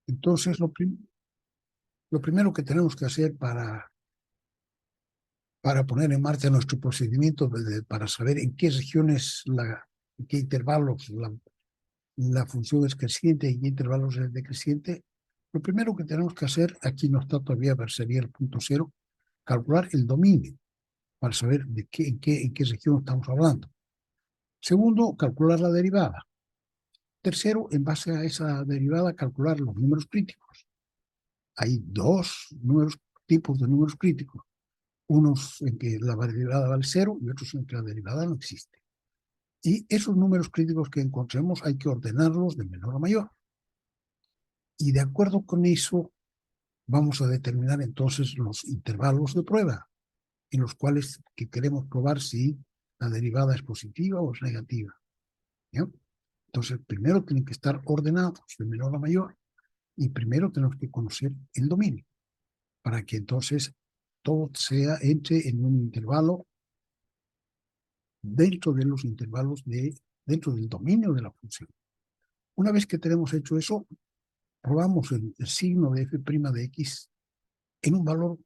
Entonces, lo primero que tenemos que hacer para poner en marcha nuestro procedimiento para saber en qué regiones, en qué intervalos la función es creciente y en qué intervalos es decreciente, lo primero que tenemos que hacer, aquí no está todavía, pero sería el punto cero, calcular el dominio para saber en qué región estamos hablando. Segundo, calcular la derivada. Tercero, en base a esa derivada, calcular los números críticos. Hay dos tipos de números críticos. Unos en que la derivada vale cero y otros en que la derivada no existe. Y esos números críticos que encontremos hay que ordenarlos de menor a mayor. Y de acuerdo con eso, vamos a determinar entonces los intervalos de prueba, en los cuales que queremos probar si la derivada es positiva o es negativa. ¿Ya? Entonces, primero tienen que estar ordenados de menor a mayor y primero tenemos que conocer el dominio para que entonces todo entre en un intervalo dentro de los intervalos dentro del dominio de la función. Una vez que tenemos hecho eso, probamos el signo de f' de x en un valor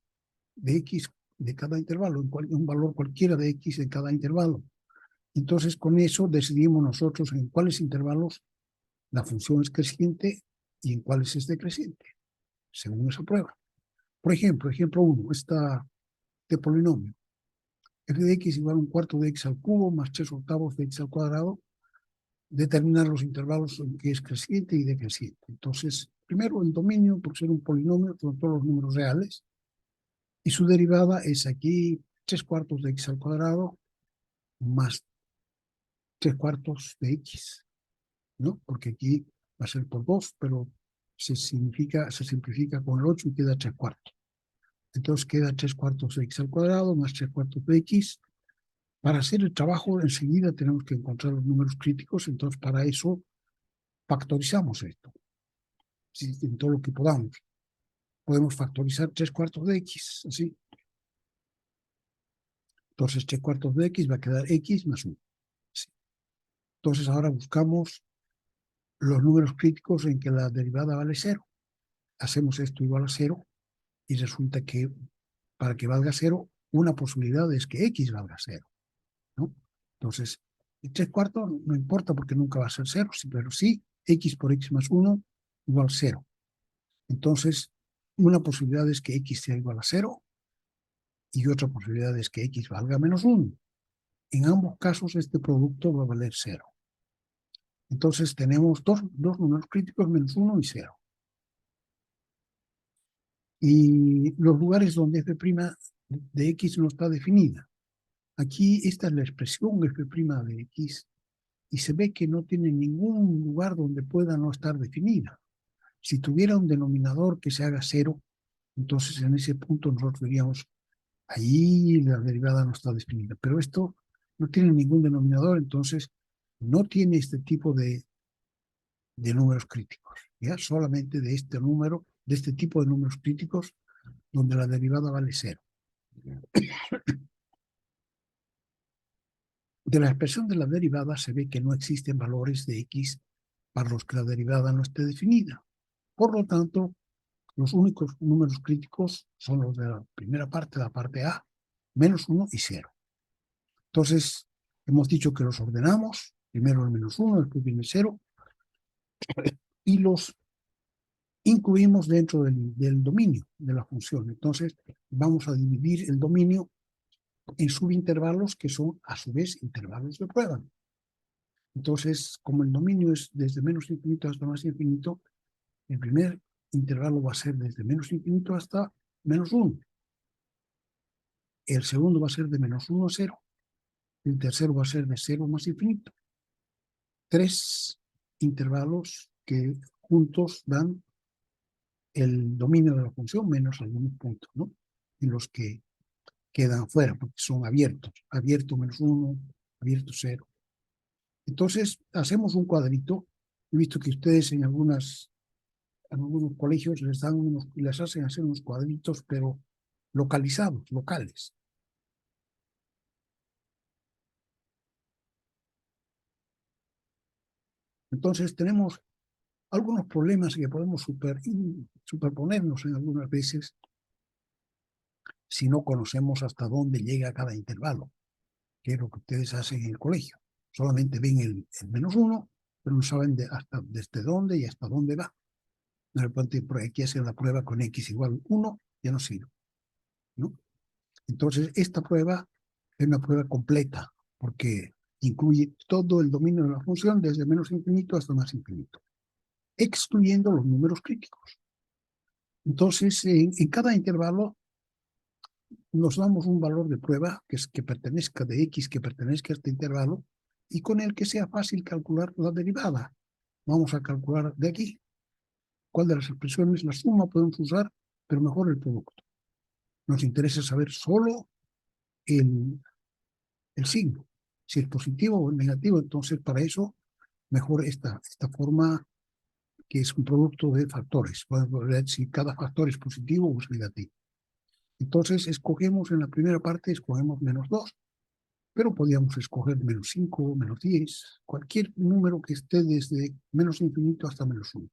de x de cada intervalo, en un valor cualquiera de x en cada intervalo. Entonces, con eso decidimos nosotros en cuáles intervalos la función es creciente y en cuáles es decreciente, según esa prueba. Por ejemplo, ejemplo 1, este polinomio. F de x igual a un cuarto de x al cubo más 3/8 de x al cuadrado. Determinar los intervalos en que es creciente y decreciente. Entonces, primero el dominio, por ser un polinomio, son todos los números reales. Y su derivada es aquí 3/4 de x al cuadrado más 3/4 de x, ¿no? Porque aquí va a ser por 2, pero se simplifica con el 8 y queda 3/4. Entonces queda 3/4 de x al cuadrado más 3/4 de x. Para hacer el trabajo enseguida tenemos que encontrar los números críticos, entonces para eso factorizamos esto, en todo lo que podamos. Podemos factorizar 3/4 de x, así. Entonces 3/4 de x va a quedar x más 1. Así. Entonces ahora buscamos los números críticos en que la derivada vale 0. Hacemos esto igual a 0 y resulta que para que valga 0, una posibilidad es que x valga 0, ¿no? Entonces, el 3/4 no importa porque nunca va a ser 0, pero sí x por x más 1 igual 0. Entonces, una posibilidad es que x sea igual a 0 y otra posibilidad es que x valga menos 1. En ambos casos, este producto va a valer 0. Entonces, tenemos dos números críticos, menos 1 y 0. Y los lugares donde f' de x no está definida. Aquí esta es la expresión f' de x y se ve que no tiene ningún lugar donde pueda no estar definida. Si tuviera un denominador que se haga 0, entonces en ese punto nosotros diríamos, ahí la derivada no está definida. Pero esto no tiene ningún denominador, entonces no tiene este tipo de números críticos. ¿Ya? Solamente de este tipo de números críticos donde la derivada vale 0. De la expresión de la derivada se ve que no existen valores de x para los que la derivada no esté definida. Por lo tanto, los únicos números críticos son los de la primera parte, la parte A, menos 1 y 0. Entonces, hemos dicho que los ordenamos, primero el menos 1, después viene el 0, y los incluimos dentro del dominio de la función. Entonces, vamos a dividir el dominio en subintervalos que son, a su vez, intervalos de prueba. Entonces, como el dominio es desde menos infinito hasta más infinito, el primer intervalo va a ser desde menos infinito hasta menos 1. El segundo va a ser de menos 1 a 0. El tercero va a ser de 0 más infinito. 3 intervalos que juntos dan el dominio de la función menos algunos puntos, ¿no? En los que quedan fuera, porque son abiertos. Abierto menos 1, abierto 0. Entonces, hacemos un cuadrito. He visto que ustedes en algunos colegios les hacen hacer unos cuadritos, pero localizados, locales. Entonces tenemos algunos problemas que podemos superponernos en algunas veces si no conocemos hasta dónde llega cada intervalo, que es lo que ustedes hacen en el colegio. Solamente ven el -1, pero no saben hasta desde dónde y hasta dónde va. De repente, por aquí hacen la prueba con x igual 1, ya no sirve, ¿no? Entonces, esta prueba es una prueba completa, porque incluye todo el dominio de la función, desde menos infinito hasta más infinito, excluyendo los números críticos. Entonces, en cada intervalo nos damos un valor de prueba que pertenezca de x, que pertenezca a este intervalo, y con el que sea fácil calcular la derivada. Vamos a calcular de aquí cuál de las expresiones, la suma podemos usar, pero mejor el producto. Nos interesa saber solo el signo, si es positivo o negativo. Entonces, para eso, mejor esta forma, que es un producto de factores. Podemos ver si cada factor es positivo o es negativo. Entonces, escogemos en la primera parte, escogemos -2, pero podíamos escoger -5, -10, cualquier número que esté desde menos infinito hasta -1.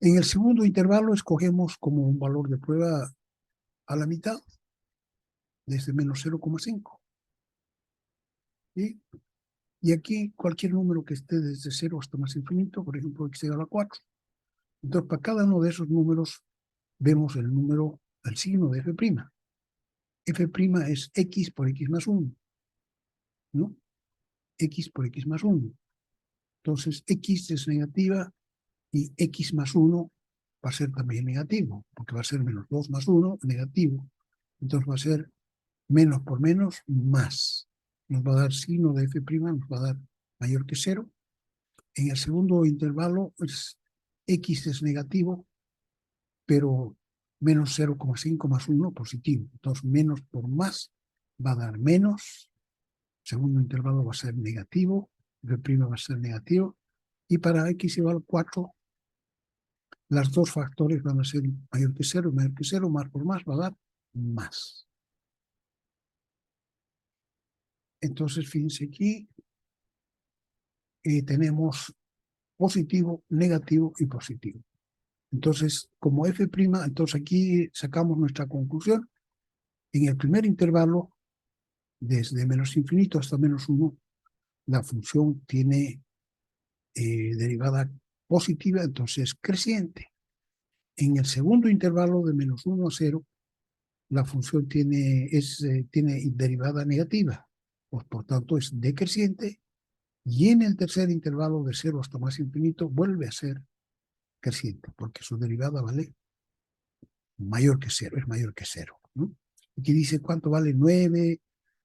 En el segundo intervalo escogemos como un valor de prueba a la mitad, desde -0,5. Y aquí cualquier número que esté desde 0 hasta más infinito, por ejemplo, x igual a 4. Entonces, para cada uno de esos números vemos el número, el signo de f'. F' es x por x más 1, ¿no? X por x más 1. Entonces, x es negativa y x más 1 va a ser también negativo, porque va a ser -2 más 1, negativo. Entonces va a ser menos por menos, más. Nos va a dar signo de f', nos va a dar mayor que 0. En el segundo intervalo, x es negativo, pero menos 0,5 más 1 positivo. Entonces, menos por más va a dar menos. El segundo intervalo va a ser negativo, f' va a ser negativo. Y para x igual a 4, las dos factores van a ser mayor que 0, mayor que 0, más por más va a dar más. Entonces, fíjense aquí, tenemos positivo, negativo y positivo. Entonces, como f', entonces aquí sacamos nuestra conclusión. En el primer intervalo, desde menos infinito hasta -1, la función tiene derivada positiva, entonces creciente. En el segundo intervalo, de -1 a 0, la función tiene derivada negativa, pues por tanto es decreciente. Y en el tercer intervalo, de 0 hasta más infinito, vuelve a ser creciente, porque su derivada vale mayor que 0, es mayor que 0, ¿no? Aquí dice cuánto vale 9,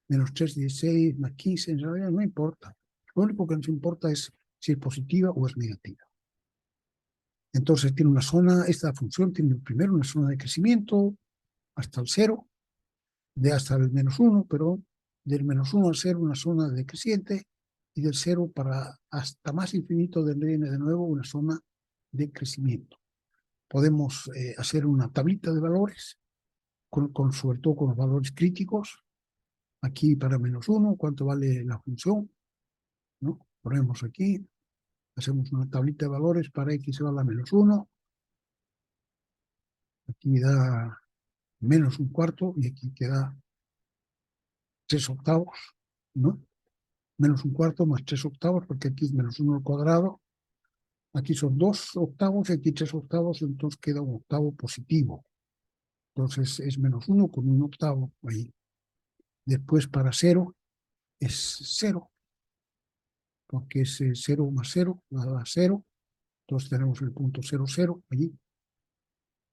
menos 3, 16, más 15, en realidad no importa. Lo único que nos importa es si es positiva o es negativa. Entonces tiene una zona, esta función tiene primero una zona de crecimiento hasta el 0, hasta el -1, pero del -1 al 0 una zona decreciente, y del 0 para hasta más infinito viene de nuevo una zona de crecimiento. Podemos hacer una tablita de valores, sobre todo con los valores críticos. Aquí para -1, ¿cuánto vale la función? ¿No? Ponemos aquí, hacemos una tablita de valores para x igual a -1. Aquí da -1/4 y aquí queda 3/8, ¿no? -1/4 más 3/8, porque aquí es -1 al cuadrado. Aquí son 2/8 y aquí 3/8, entonces queda un octavo positivo. Entonces es -1 con un octavo ahí. Después para 0 es 0, porque es 0 más 0, da 0. Entonces tenemos el punto 0, 0 allí.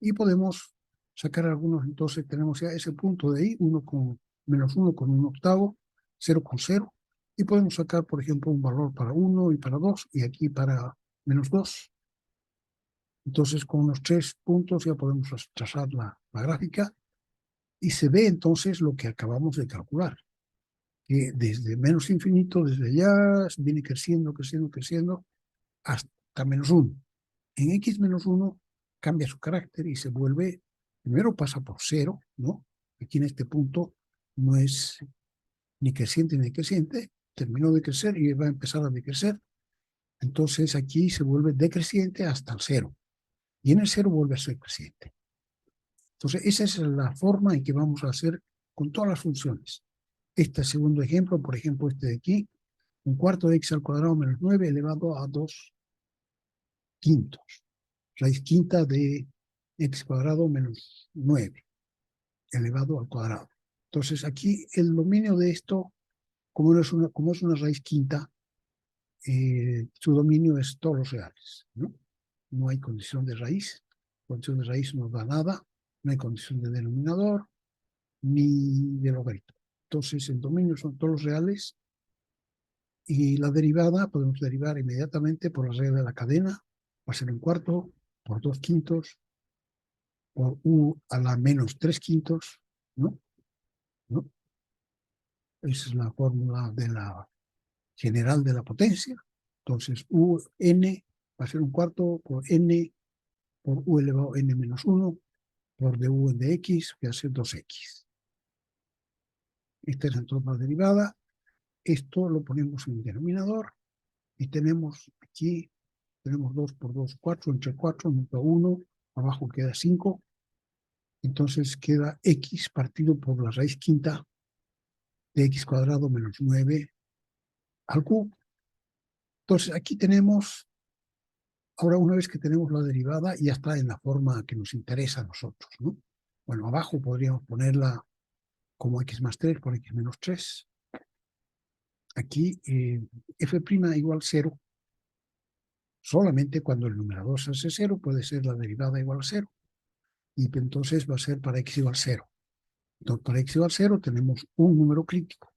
Y podemos sacar algunos, entonces tenemos ya ese punto de ahí, -1 con un octavo, 0 con 0. Y podemos sacar, por ejemplo, un valor para 1 y para 2, y aquí para -2. Entonces, con los 3 puntos ya podemos trazar la gráfica, y se ve entonces lo que acabamos de calcular, que desde menos infinito, desde ya viene creciendo, creciendo, creciendo, hasta -1. En x -1 cambia su carácter y se vuelve, primero pasa por 0, ¿no? Aquí en este punto no es ni creciente ni decreciente, terminó de crecer y va a empezar a decrecer. Entonces aquí se vuelve decreciente hasta el 0. Y en el 0 vuelve a ser creciente. Entonces esa es la forma en que vamos a hacer con todas las funciones. Este segundo ejemplo, por ejemplo, este de aquí, un cuarto de x al cuadrado menos 9 elevado a 2 quintos. Raíz quinta de x cuadrado menos 9 elevado al cuadrado. Entonces aquí el dominio de esto, como es una raíz quinta, su dominio es todos los reales, ¿no? No hay condición de raíz. Condición de raíz no da nada. No hay condición de denominador ni de logaritmo. Entonces el dominio son todos los reales y la derivada podemos derivar inmediatamente por la regla de la cadena. Va a ser un cuarto por 2 quintos por u a la menos 3 quintos, ¿no? ¿No? Esa es la fórmula de la general de la potencia. Entonces un va a ser un cuarto por n por u elevado a n menos 1 por du de x, que va a ser 2x. Esta es entonces la derivada. Esto lo ponemos en el denominador y tenemos aquí, tenemos 2 por 2, 4, entre 4, entre 1, abajo queda 5. Entonces queda x partido por la raíz quinta de x cuadrado menos 9 al cubo. Entonces aquí tenemos, ahora una vez que tenemos la derivada, ya está en la forma que nos interesa a nosotros, ¿no? Bueno, abajo podríamos ponerla como x más 3 por x menos 3. Aquí f' igual 0. Solamente cuando el numerador se hace 0 puede ser la derivada igual a 0. Y entonces va a ser para x igual a 0. Entonces para x igual a 0 tenemos un número crítico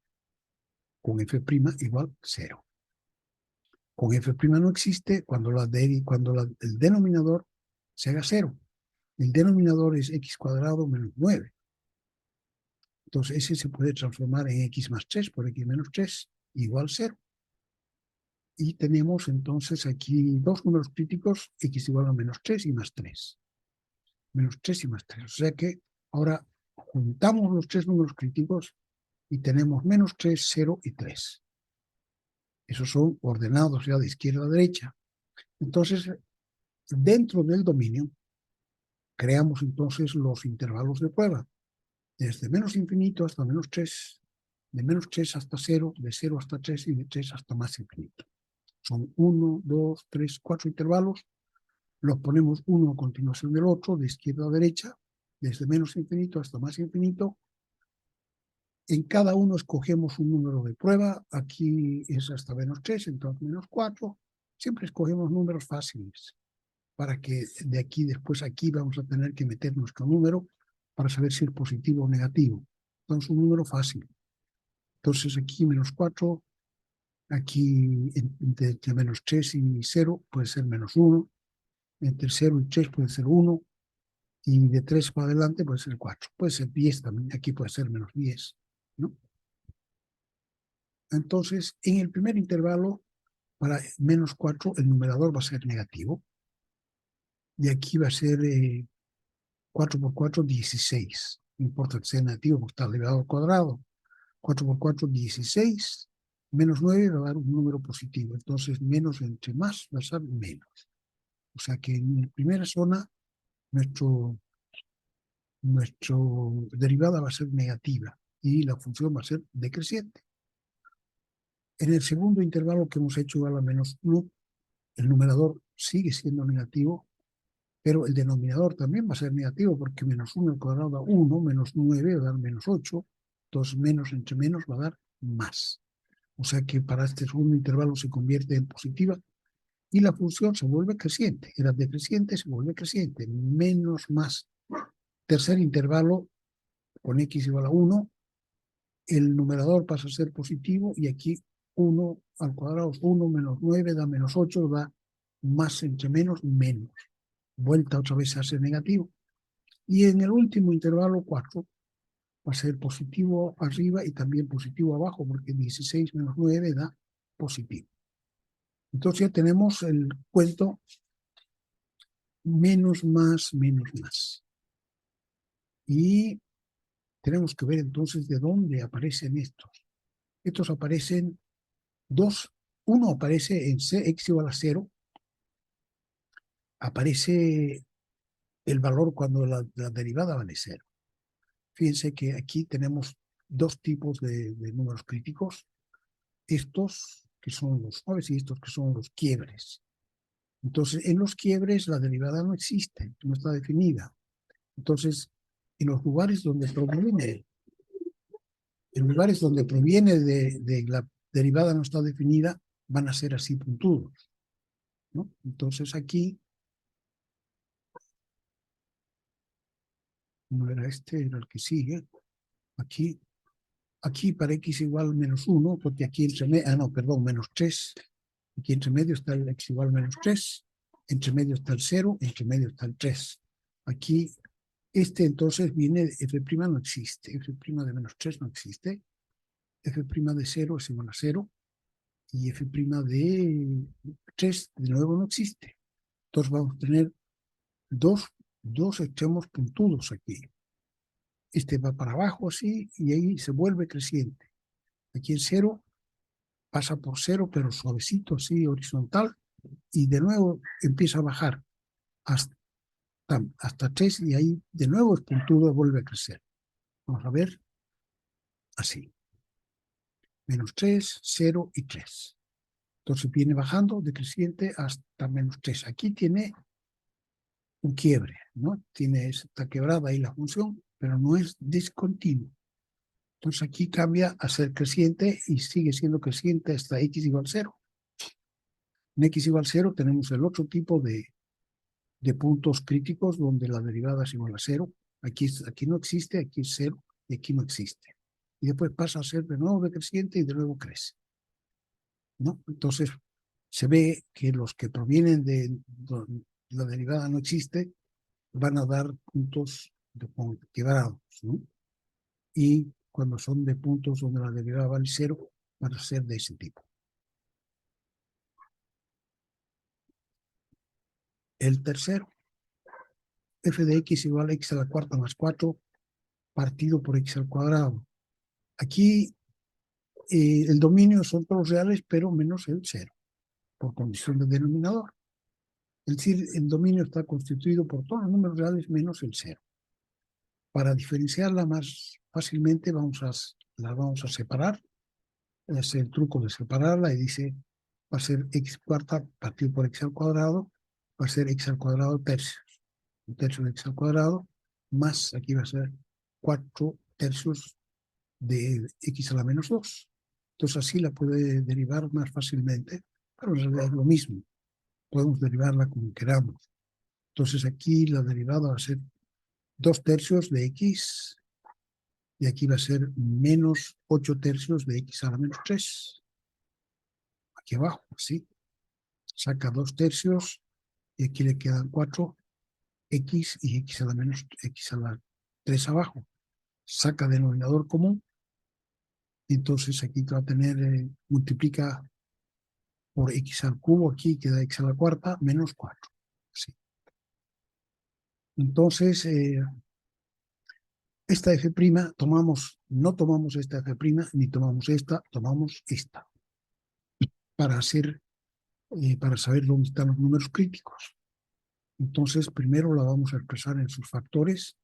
con f' igual 0. Con f' no existe cuando el denominador se haga 0. El denominador es x cuadrado menos 9. Entonces ese se puede transformar en x más 3 por x menos 3 igual 0. Y tenemos entonces aquí dos números críticos, x igual a menos 3 y más 3. Menos 3 y más 3. O sea que ahora juntamos los tres números críticos y tenemos menos 3, 0 y 3. Esos son ordenados ya de izquierda a derecha. Entonces, dentro del dominio, creamos entonces los intervalos de prueba. Desde menos infinito hasta menos 3, de menos 3 hasta 0, de 0 hasta 3 y de 3 hasta más infinito. Son 1, 2, 3, 4 intervalos. Los ponemos uno a continuación del otro, de izquierda a derecha, desde menos infinito hasta más infinito. En cada uno escogemos un número de prueba. Aquí es hasta menos 3, entonces menos 4. Siempre escogemos números fáciles para que de aquí después aquí vamos a tener que meter nuestro número para saber si es positivo o negativo. Entonces un número fácil. Entonces aquí menos 4, aquí entre menos 3 y 0 puede ser menos 1, entre 0 y 3 puede ser 1, y de 3 para adelante puede ser 4. Puede ser 10 también, aquí puede ser menos 10, ¿no? Entonces, en el primer intervalo, para menos 4, el numerador va a ser negativo. Y aquí va a ser 4 por 4, 16. No importa que sea negativo porque está elevado al cuadrado. 4 por 4, 16. Menos 9 va a dar un número positivo. Entonces, menos entre más va a ser menos. O sea que en la primera zona, nuestro derivada va a ser negativa y la función va a ser decreciente. En el segundo intervalo que hemos hecho igual a menos 1, el numerador sigue siendo negativo, pero el denominador también va a ser negativo porque menos 1 al cuadrado da 1, menos 9 va a dar menos 8, entonces menos entre menos va a dar más. O sea que para este segundo intervalo se convierte en positiva y la función se vuelve creciente. Era decreciente, se vuelve creciente, menos más. Tercer intervalo, con x igual a 1, el numerador pasa a ser positivo y aquí 1 al cuadrado es 1 menos 9 da menos 8, da más entre menos, menos. Vuelta otra vez a ser negativo. Y en el último intervalo 4 va a ser positivo arriba y también positivo abajo, porque 16 menos 9 da positivo. Entonces ya tenemos el cuento menos, más, menos, más. Y tenemos que ver entonces de dónde aparecen estos. Estos aparecen dos 1 aparece en x igual a 0, aparece el valor cuando la derivada vale 0. Fíjense que aquí tenemos dos tipos de números críticos. Estos que son los suaves y estos que son los quiebres. Entonces, en los quiebres la derivada no existe, no está definida. Entonces, en los lugares donde proviene, de la derivada no está definida, van a ser así puntudos, ¿no? Entonces aquí, no era este, era el que sigue. Aquí para x igual menos 1, porque aquí entre medio, no, perdón, menos 3. Aquí entre medio está el x igual menos 3, entre medio está el 0, entre medio está el 3. Aquí, entonces viene, f' no existe, f' de menos 3 no existe, f' de 0 es igual a 0, y f' de 3 de nuevo no existe. Entonces vamos a tener dos extremos puntudos aquí. Este va para abajo así, y ahí se vuelve creciente. Aquí el 0 pasa por 0, pero suavecito así, horizontal, y de nuevo empieza a bajar hasta 3, y ahí de nuevo es puntudo, vuelve a crecer. Vamos a ver, así. Menos 3, 0 y 3. Entonces viene bajando decreciente hasta menos 3. Aquí tiene un quiebre, ¿no? Está quebrada ahí la función, pero no es discontinuo. Entonces aquí cambia a ser creciente y sigue siendo creciente hasta x igual a 0. En x igual a 0 tenemos el otro tipo de puntos críticos donde la derivada es igual a 0. Aquí no existe, aquí es 0 y aquí no existe. Y después pasa a ser de nuevo decreciente y de nuevo crece, ¿no? Entonces se ve que los que provienen de la derivada no existe van a dar puntos quebrados, ¿no? Y cuando son de puntos donde la derivada vale 0, van a ser de ese tipo. El tercero, f de x igual a x a la cuarta más 4 partido por x al cuadrado. Aquí el dominio son todos reales, pero menos el 0, por condición de denominador. Es decir, el dominio está constituido por todos los números reales menos el 0. Para diferenciarla más fácilmente, la vamos a separar. Es el truco de separarla, y dice, va a ser x cuarta partido por x al cuadrado, va a ser x al cuadrado tercios. Un tercio de x al cuadrado, más aquí va a ser 4 tercios de x a la menos 2. Entonces así la puede derivar más fácilmente, pero en realidad es lo mismo. Podemos derivarla como queramos. Entonces aquí la derivada va a ser 2 tercios de x, y aquí va a ser menos 8 tercios de x a la menos 3. Aquí abajo, así. Saca 2 tercios, y aquí le quedan 4x y x a la menos x a la 3 abajo. Saca denominador común, y entonces aquí va a tener, multiplica por x al cubo, aquí queda x a la cuarta menos 4. Así. Entonces, esta f', no tomamos esta f', ni tomamos esta, tomamos esta, para saber dónde están los números críticos. Entonces, primero la vamos a expresar en sus factores.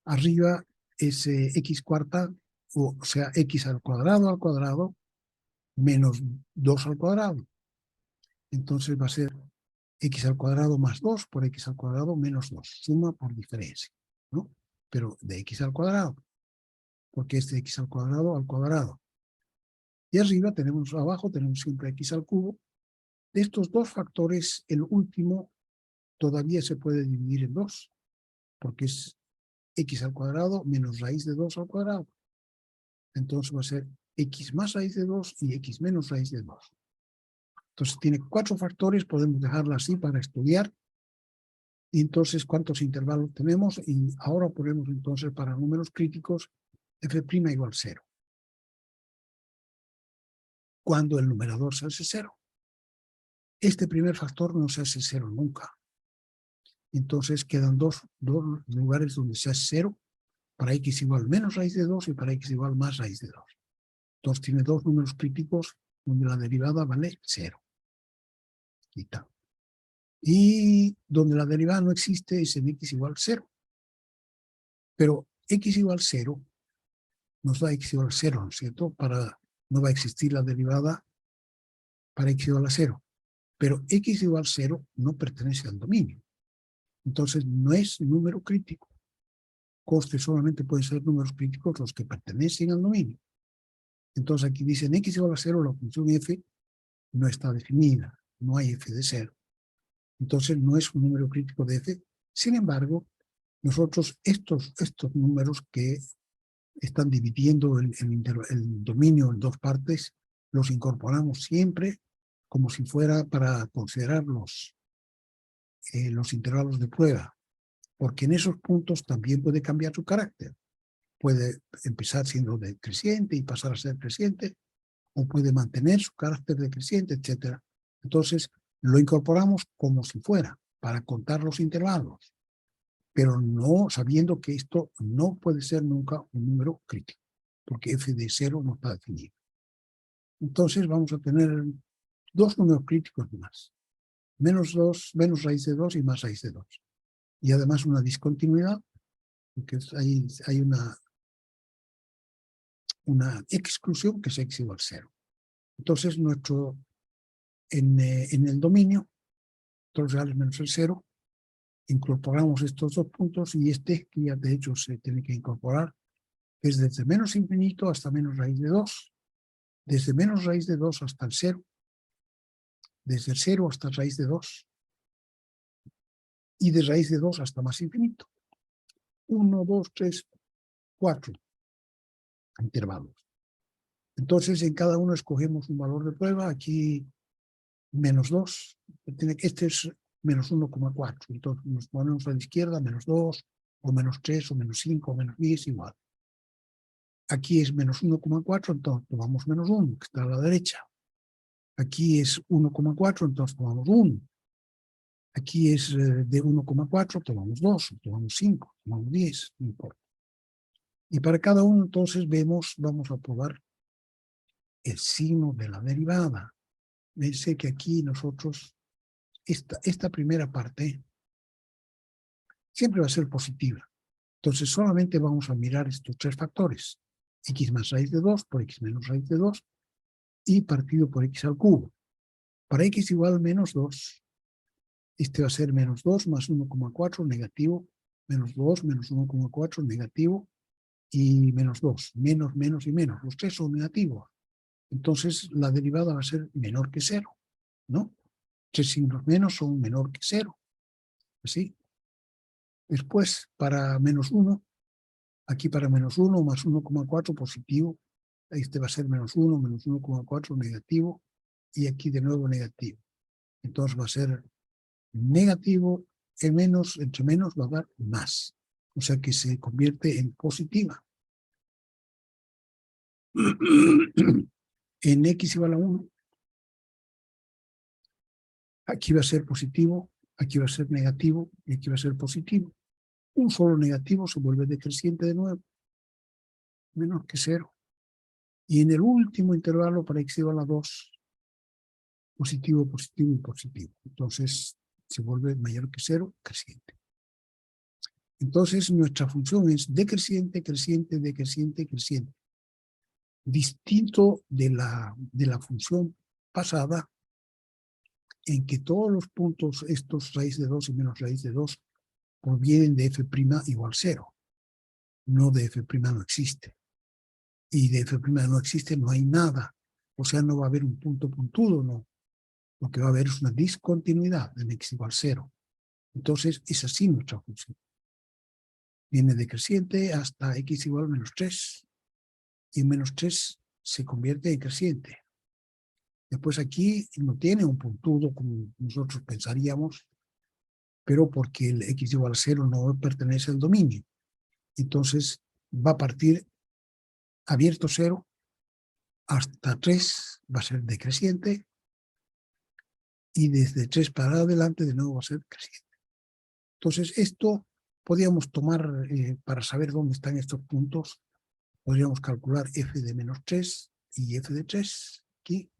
Arriba es x cuarta, o sea, x al cuadrado, menos 2 al cuadrado. Entonces va a ser x al cuadrado más 2 por x al cuadrado menos 2. Suma por diferencia, ¿no? Pero de x al cuadrado, porque es de x al cuadrado. Y abajo tenemos siempre x al cubo. De estos dos factores, el último todavía se puede dividir en 2, porque es x al cuadrado menos raíz de 2 al cuadrado. Entonces va a ser x más raíz de 2 y x menos raíz de 2. Entonces tiene 4 factores, podemos dejarla así para estudiar. Y entonces, ¿cuántos intervalos tenemos? Y ahora ponemos entonces para números críticos f' igual 0. Cuando el numerador se hace 0. Este primer factor no se hace 0 nunca. Entonces quedan dos lugares donde se hace 0, para x igual menos raíz de 2 y para x igual más raíz de 2. Entonces tiene dos números críticos donde la derivada vale 0. Quita. Y donde la derivada no existe es en x igual 0. Pero x igual 0 nos da x igual 0, ¿no es cierto? No va a existir la derivada para x igual a 0. Pero x igual 0 no pertenece al dominio. Entonces no es número crítico. Conste, solamente pueden ser números críticos los que pertenecen al dominio. Entonces aquí dicen x igual a 0, la función f no está definida. No hay f de 0. Entonces no es un número crítico de f. Sin embargo, nosotros estos números que están dividiendo el dominio en dos partes, los incorporamos siempre como si fuera para considerar los intervalos de prueba, porque en esos puntos también puede cambiar su carácter. Puede empezar siendo decreciente y pasar a ser creciente, o puede mantener su carácter decreciente, etc. Entonces, lo incorporamos como si fuera para contar los intervalos, pero no sabiendo que esto no puede ser nunca un número crítico, porque f de 0 no está definido. Entonces vamos a tener dos números críticos más. Menos raíz de 2 y más raíz de 2. Y además una discontinuidad, porque hay una exclusión que es x igual 0. Entonces en el dominio, todos reales menos el 0, incorporamos estos dos puntos y que ya de hecho se tiene que incorporar, que es desde menos infinito hasta menos raíz de 2, desde menos raíz de 2 hasta el 0, desde el 0 hasta raíz de 2, y de raíz de 2 hasta más infinito. 1, 2, 3, 4 intervalos. Entonces en cada uno escogemos un valor de prueba. Aquí menos 2, este es menos 1,4. Entonces nos ponemos a la izquierda menos 2, o menos 3, o menos 5, o menos 10, igual. Aquí es menos 1,4, entonces tomamos menos 1, que está a la derecha. Aquí es 1,4, entonces tomamos 1. Aquí es de 1,4, tomamos 2, tomamos 5, tomamos 10, no importa. Y para cada uno entonces vamos a probar el signo de la derivada. Fíjense que aquí nosotros, esta primera parte siempre va a ser positiva. Entonces solamente vamos a mirar estos tres factores. X más raíz de 2 por x menos raíz de 2 y partido por x al cubo. Para x igual a menos 2, este va a ser menos 2 más 1,4 negativo, menos 2 menos 1,4 negativo y menos 2, menos, menos y menos. Los tres son negativos. Entonces la derivada va a ser menor que 0, ¿no? Tres signos menos son menor que 0. ¿Así? Después, para menos 1, aquí para menos 1 más 1,4 positivo, este va a ser menos 1, menos 1,4 negativo, y aquí de nuevo negativo. Entonces va a ser negativo, entre menos va a dar más. O sea que se convierte en positiva. En x igual a 1, aquí va a ser positivo, aquí va a ser negativo, y aquí va a ser positivo. Un solo negativo se vuelve decreciente de nuevo, menor que 0. Y en el último intervalo para x igual a 2, positivo, positivo y positivo. Entonces se vuelve mayor que 0, creciente. Entonces nuestra función es decreciente, creciente, decreciente, creciente. Distinto de la función pasada, en que todos los puntos, estos raíz de 2 y menos raíz de 2, provienen de f' igual 0. No de f' no existe. Y de f' no existe, no hay nada. O sea, no va a haber un punto puntudo, no. Lo que va a haber es una discontinuidad en x igual 0. Entonces, es así nuestra función. Viene decreciente hasta x igual a menos 3. Y menos 3 se convierte en creciente. Después aquí no tiene un puntudo como nosotros pensaríamos, pero porque el x igual a 0 no pertenece al dominio. Entonces va a partir abierto 0 hasta 3, va a ser decreciente, y desde 3 para adelante de nuevo va a ser creciente. Entonces esto podríamos tomar, para saber dónde están estos puntos, podríamos calcular f de menos 3 y f de 3 aquí.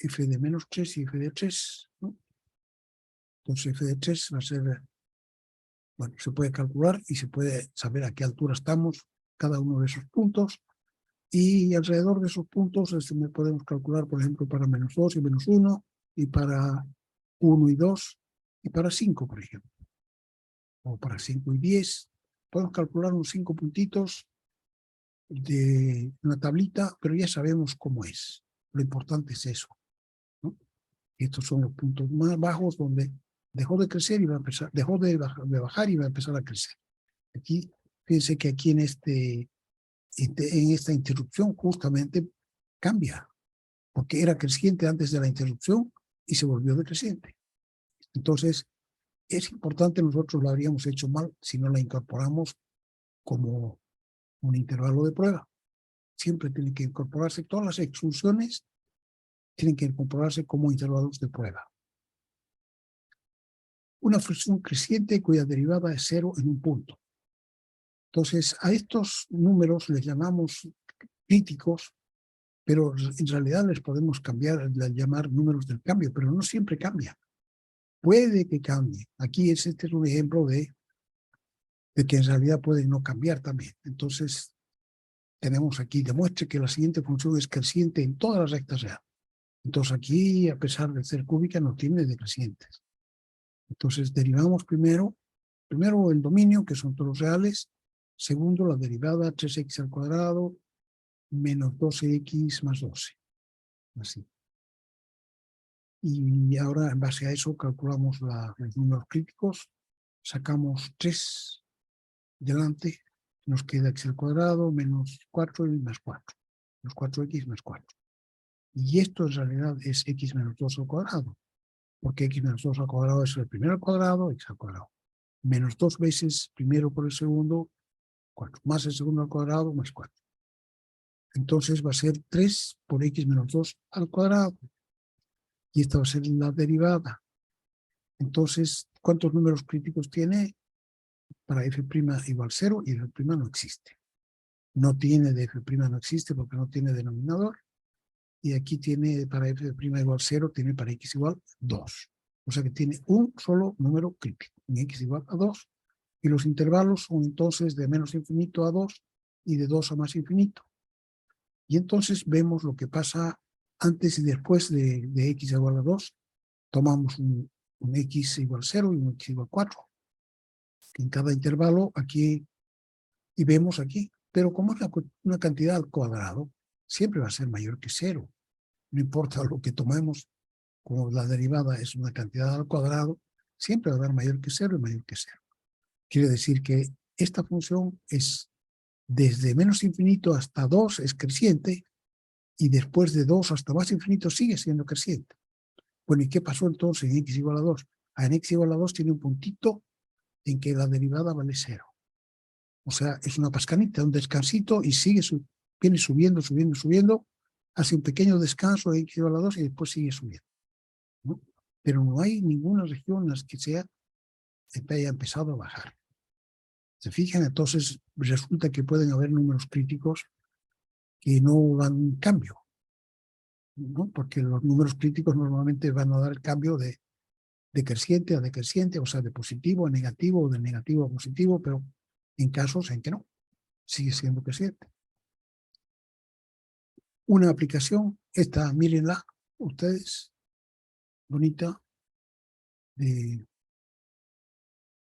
f de menos 3 y f de 3, ¿no? Entonces f de 3 va a ser, bueno, se puede calcular y se puede saber a qué altura estamos cada uno de esos puntos. Y alrededor de esos puntos podemos calcular, por ejemplo, para menos 2 y menos 1, y para 1 y 2, y para 5, por ejemplo. O para 5 y 10. Podemos calcular unos 5 puntitos de una tablita, pero ya sabemos cómo es. Lo importante es eso, ¿no? Estos son los puntos más bajos donde dejó de crecer y va a empezar, dejó de bajar y va a empezar a crecer. Aquí, fíjense que aquí en esta interrupción justamente cambia, porque era creciente antes de la interrupción y se volvió decreciente. Entonces, es importante, nosotros lo habríamos hecho mal si no la incorporamos como un intervalo de prueba. Siempre tiene que incorporarse, todas las exclusiones tienen que incorporarse como intervalos de prueba. Una función creciente cuya derivada es 0 en un punto. Entonces, a estos números les llamamos críticos, pero en realidad les podemos llamar números del cambio, pero no siempre cambia. Puede que cambie. Aquí este es un ejemplo de que en realidad puede no cambiar también. Entonces, tenemos aquí, demuestre que la siguiente función es creciente en todas las rectas reales. Entonces aquí, a pesar de ser cúbica, no tiene decrecientes. Entonces derivamos primero el dominio, que son todos los reales. Segundo, la derivada 3x al cuadrado menos 12x más 12. Así. Y ahora, en base a eso, calculamos los números críticos. Sacamos 3 delante. Nos queda x al cuadrado menos 4 y más 4. Los 4x más 4. Y esto en realidad es x menos 2 al cuadrado. Porque x menos 2 al cuadrado es el primero al cuadrado, x al cuadrado. Menos 2 veces primero por el segundo, 4. Más el segundo al cuadrado, más 4. Entonces va a ser 3 por x menos 2 al cuadrado. Y esta va a ser la derivada. Entonces, ¿cuántos números críticos tiene? Para f' igual 0 y f' no existe. No tiene de f', no existe porque no tiene denominador. Y aquí tiene para f' igual 0, tiene para x igual 2. O sea que tiene un solo número crítico, en x igual a 2. Y los intervalos son entonces de menos infinito a 2 y de 2 a más infinito. Y entonces vemos lo que pasa antes y después de x igual a 2. Tomamos un x igual 0 y un x igual 4. En cada intervalo aquí, y vemos aquí. Pero como es una cantidad al cuadrado, siempre va a ser mayor que 0. No importa lo que tomemos, como la derivada es una cantidad al cuadrado, siempre va a dar mayor que 0 y mayor que 0. Quiere decir que esta función es desde menos infinito hasta 2 es creciente, y después de 2 hasta más infinito sigue siendo creciente. Bueno, ¿y qué pasó entonces en x igual a 2? En x igual a 2 tiene un puntito en que la derivada vale 0. O sea, es una pascanita, un descansito, y viene subiendo, subiendo, subiendo, hace un pequeño descanso en x igual a 2 y después sigue subiendo, ¿no? Pero no hay ninguna región en la que haya empezado a bajar. ¿Se fijan? Entonces resulta que pueden haber números críticos que no dan un cambio, ¿no? Porque los números críticos normalmente van a dar el cambio de creciente a decreciente, o sea, de positivo a negativo o de negativo a positivo, pero en casos en que no, sigue siendo creciente. Una aplicación, esta, mírenla ustedes, bonita, de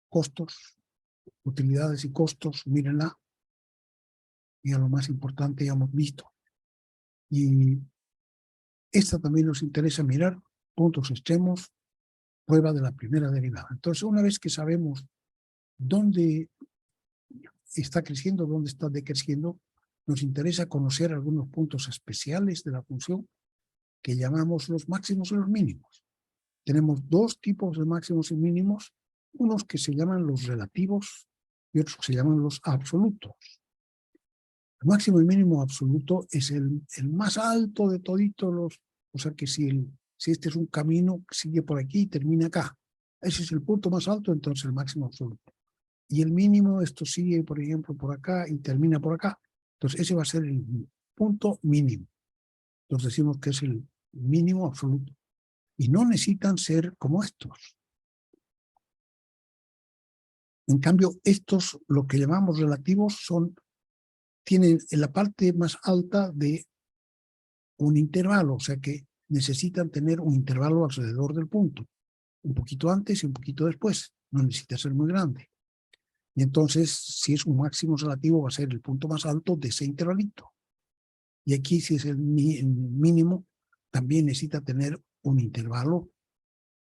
costos, utilidades y costos, mírenla, y a lo más importante ya hemos visto. Y esta también nos interesa mirar, puntos extremos, prueba de la primera derivada. Entonces, una vez que sabemos dónde está creciendo, dónde está decreciendo, nos interesa conocer algunos puntos especiales de la función que llamamos los máximos y los mínimos. Tenemos dos tipos de máximos y mínimos, unos que se llaman los relativos y otros que se llaman los absolutos. El máximo y mínimo absoluto es el más alto de toditos los, o sea que si este es un camino, sigue por aquí y termina acá. Ese es el punto más alto, entonces el máximo absoluto. Y el mínimo, esto sigue, por ejemplo, por acá y termina por acá. Entonces ese va a ser el punto mínimo. Entonces decimos que es el mínimo absoluto. Y no necesitan ser como estos. En cambio, estos, lo que llamamos relativos, tienen en la parte más alta de un intervalo, o sea que necesitan tener un intervalo alrededor del punto, un poquito antes y un poquito después, no necesita ser muy grande. Y entonces, si es un máximo relativo, va a ser el punto más alto de ese intervalito. Y aquí, si es el mínimo, también necesita tener un intervalo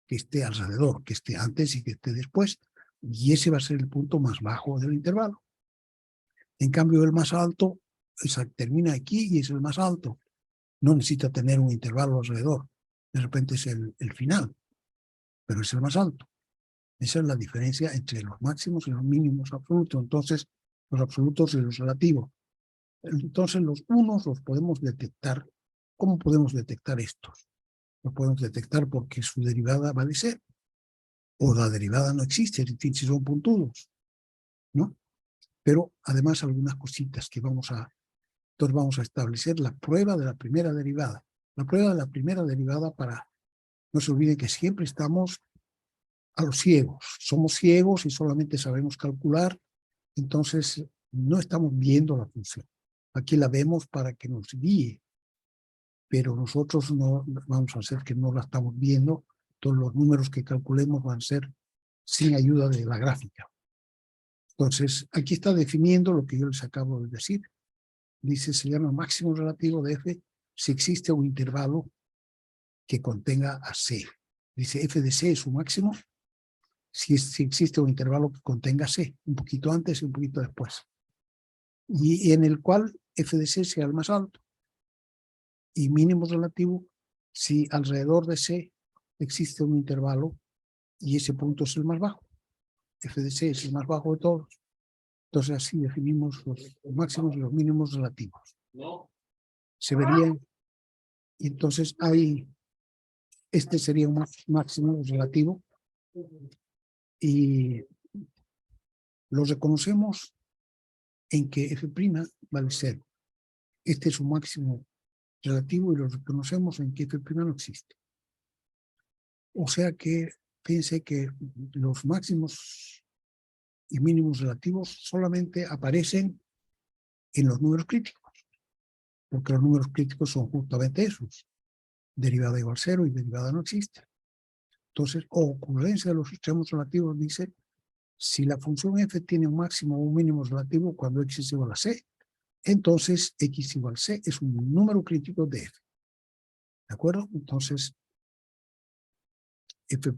que esté alrededor, que esté antes y que esté después, y ese va a ser el punto más bajo del intervalo. En cambio, el más alto termina aquí y es el más alto. No necesita tener un intervalo alrededor. De repente es el final, pero es el más alto. Esa es la diferencia entre los máximos y los mínimos absolutos. Entonces, los absolutos y los relativos. Entonces, los unos los podemos detectar. ¿Cómo podemos detectar estos? Los podemos detectar porque su derivada vale cero. O la derivada no existe, es decir, si son puntudos, ¿no? Pero además algunas cositas que entonces vamos a establecer la prueba de la primera derivada. La prueba de la primera derivada no se olviden que siempre estamos a los ciegos. Somos ciegos y solamente sabemos calcular, entonces no estamos viendo la función. Aquí la vemos para que nos guíe, pero nosotros no vamos a hacer que no la estamos viendo. Todos los números que calculemos van a ser sin ayuda de la gráfica. Entonces, aquí está definiendo lo que yo les acabo de decir. Dice, se llama máximo relativo de f si existe un intervalo que contenga a c. Dice, f de c es su máximo si existe un intervalo que contenga c, un poquito antes y un poquito después. Y en el cual f de c sea el más alto. Y mínimo relativo si alrededor de c existe un intervalo y ese punto es el más bajo. F de c es el más bajo de todos. Entonces así definimos los máximos y los mínimos relativos. Se verían, y entonces este sería un máximo relativo y lo reconocemos en que f' vale 0. Este es un máximo relativo y lo reconocemos en que f' no existe. O sea que piense que los máximos y mínimos relativos solamente aparecen en los números críticos, porque los números críticos son justamente esos. Derivada igual 0 y derivada no existe. Entonces, ocurrencia de los extremos relativos dice, si la función f tiene un máximo o un mínimo relativo cuando x es igual a c, entonces x igual c es un número crítico de f. ¿De acuerdo? Entonces, f'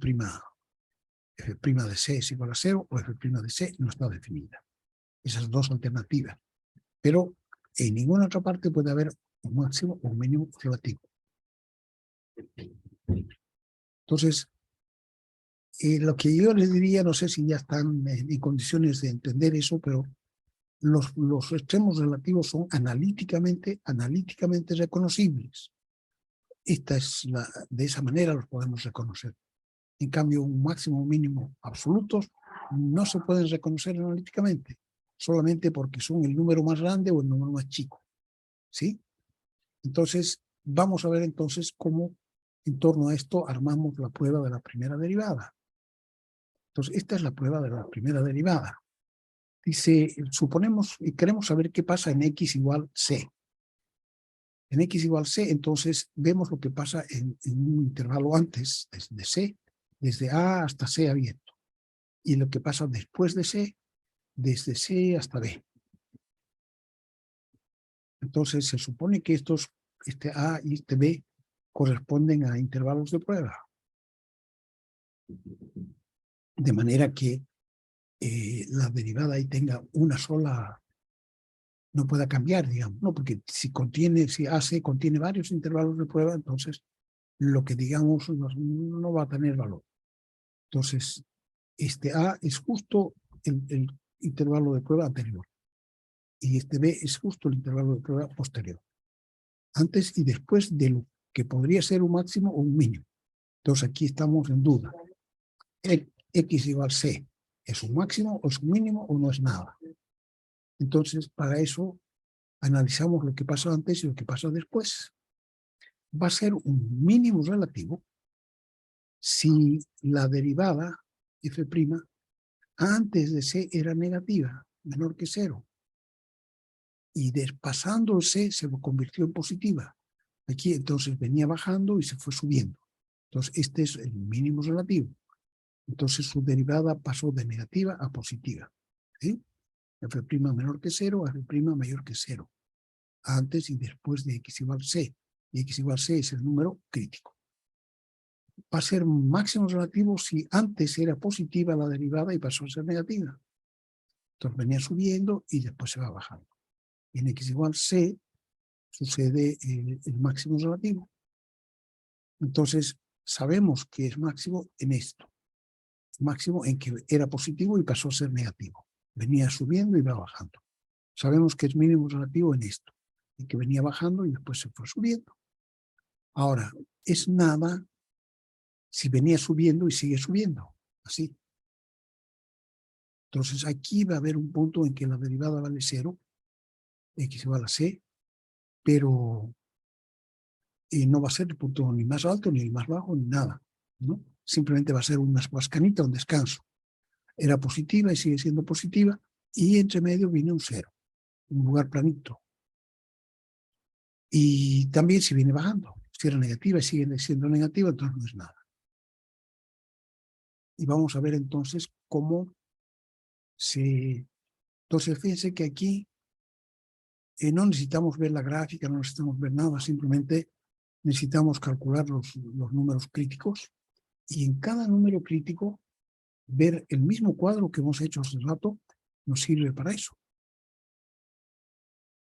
de c es igual a 0 o f' de c no está definida. Esas dos alternativas. Pero en ninguna otra parte puede haber un máximo o un mínimo relativo. Entonces, lo que yo les diría, no sé si ya están en condiciones de entender eso, pero los extremos relativos son analíticamente reconocibles. De esa manera los podemos reconocer. En cambio, un máximo o un mínimo absolutos no se pueden reconocer analíticamente, solamente porque son el número más grande o el número más chico. ¿Sí? Entonces, vamos a ver entonces cómo en torno a esto armamos la prueba de la primera derivada. Entonces, esta es la prueba de la primera derivada. Dice, suponemos y queremos saber qué pasa en x igual c. En x igual c, entonces vemos lo que pasa en un intervalo antes, desde c, desde a hasta c abierto. Y lo que pasa después de c, desde c hasta b. Entonces se supone que este a y este b corresponden a intervalos de prueba. De manera que la derivada ahí tenga una sola, no pueda cambiar, digamos, ¿no? Porque si AC contiene varios intervalos de prueba, entonces lo que digamos no va a tener valor. Entonces, este A es justo el intervalo de prueba anterior y este B es justo el intervalo de prueba posterior. Antes y después de lo que podría ser un máximo o un mínimo. Entonces aquí estamos en duda. X igual C, ¿es un máximo o es un mínimo o no es nada? Entonces, para eso analizamos lo que pasa antes y lo que pasa después. va a ser un mínimo relativo si la derivada f' antes de c era negativa, menor que 0. Y pasando c se convirtió en positiva. Aquí entonces venía bajando y se fue subiendo. Entonces este es el mínimo relativo. Entonces su derivada pasó de negativa a positiva. ¿Sí? f' menor que 0, f' mayor que 0. Antes y después de x igual c. Y x igual c es el número crítico. Va a ser máximo relativo si antes era positiva la derivada y pasó a ser negativa. Entonces venía subiendo y después se va bajando. Y en x igual c sucede el máximo relativo. Entonces sabemos que es máximo en esto. Máximo en que era positivo y pasó a ser negativo. Venía subiendo y va bajando. Sabemos que es mínimo relativo en esto, en que venía bajando y después se fue subiendo. Ahora, es nada si venía subiendo y sigue subiendo, así. Entonces aquí va a haber un punto en que la derivada vale 0, x igual a c, pero no va a ser el punto ni más alto, ni el más bajo, ni nada, ¿no? Simplemente va a ser una escascanita, un descanso. Era positiva y sigue siendo positiva, y entre medio viene un 0, un lugar planito. Y también si viene bajando, si era negativa y sigue siendo negativa, entonces no es nada. Y vamos a ver entonces cómo se... Entonces fíjense que aquí no necesitamos ver la gráfica, no necesitamos ver nada, simplemente necesitamos calcular los números críticos, y en cada número crítico ver el mismo cuadro que hemos hecho hace rato nos sirve para eso.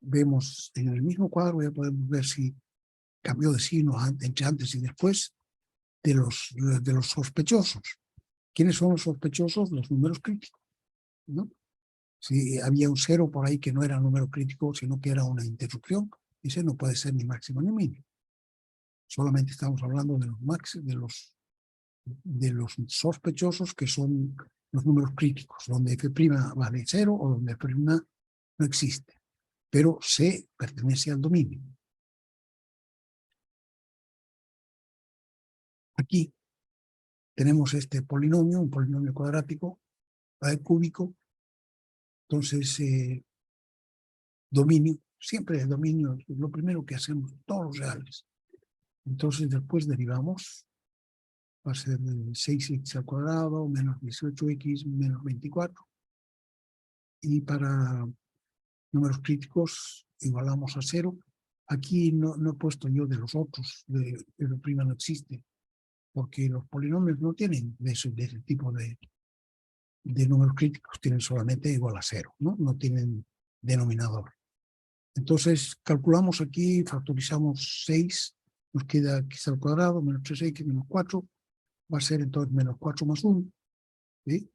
Vemos en el mismo cuadro, ya podemos ver si cambió de signo entre antes y después de los sospechosos. ¿Quiénes son los sospechosos? Los números críticos, ¿no? Si había un 0 por ahí que no era un número crítico, sino que era una interrupción, ese no puede ser ni máximo ni mínimo. Solamente estamos hablando de los máximos, de los sospechosos, que son los números críticos, donde f' vale 0 o donde f' no existe, pero C pertenece al dominio. Aquí tenemos este polinomio, un polinomio cuadrático, cúbico. Entonces, dominio, siempre el dominio es lo primero que hacemos, todos los reales. Entonces después derivamos, va a ser 6x al cuadrado menos 18x menos 24. Y para números críticos igualamos a 0. Aquí no he puesto yo de los otros, de f' no existe, porque los polinomios no tienen de ese tipo de números críticos, tienen solamente igual a 0, no tienen denominador. Entonces calculamos aquí, factorizamos 6, nos queda x al cuadrado menos 3x menos 4, va a ser entonces menos 4 más 1, ¿sí?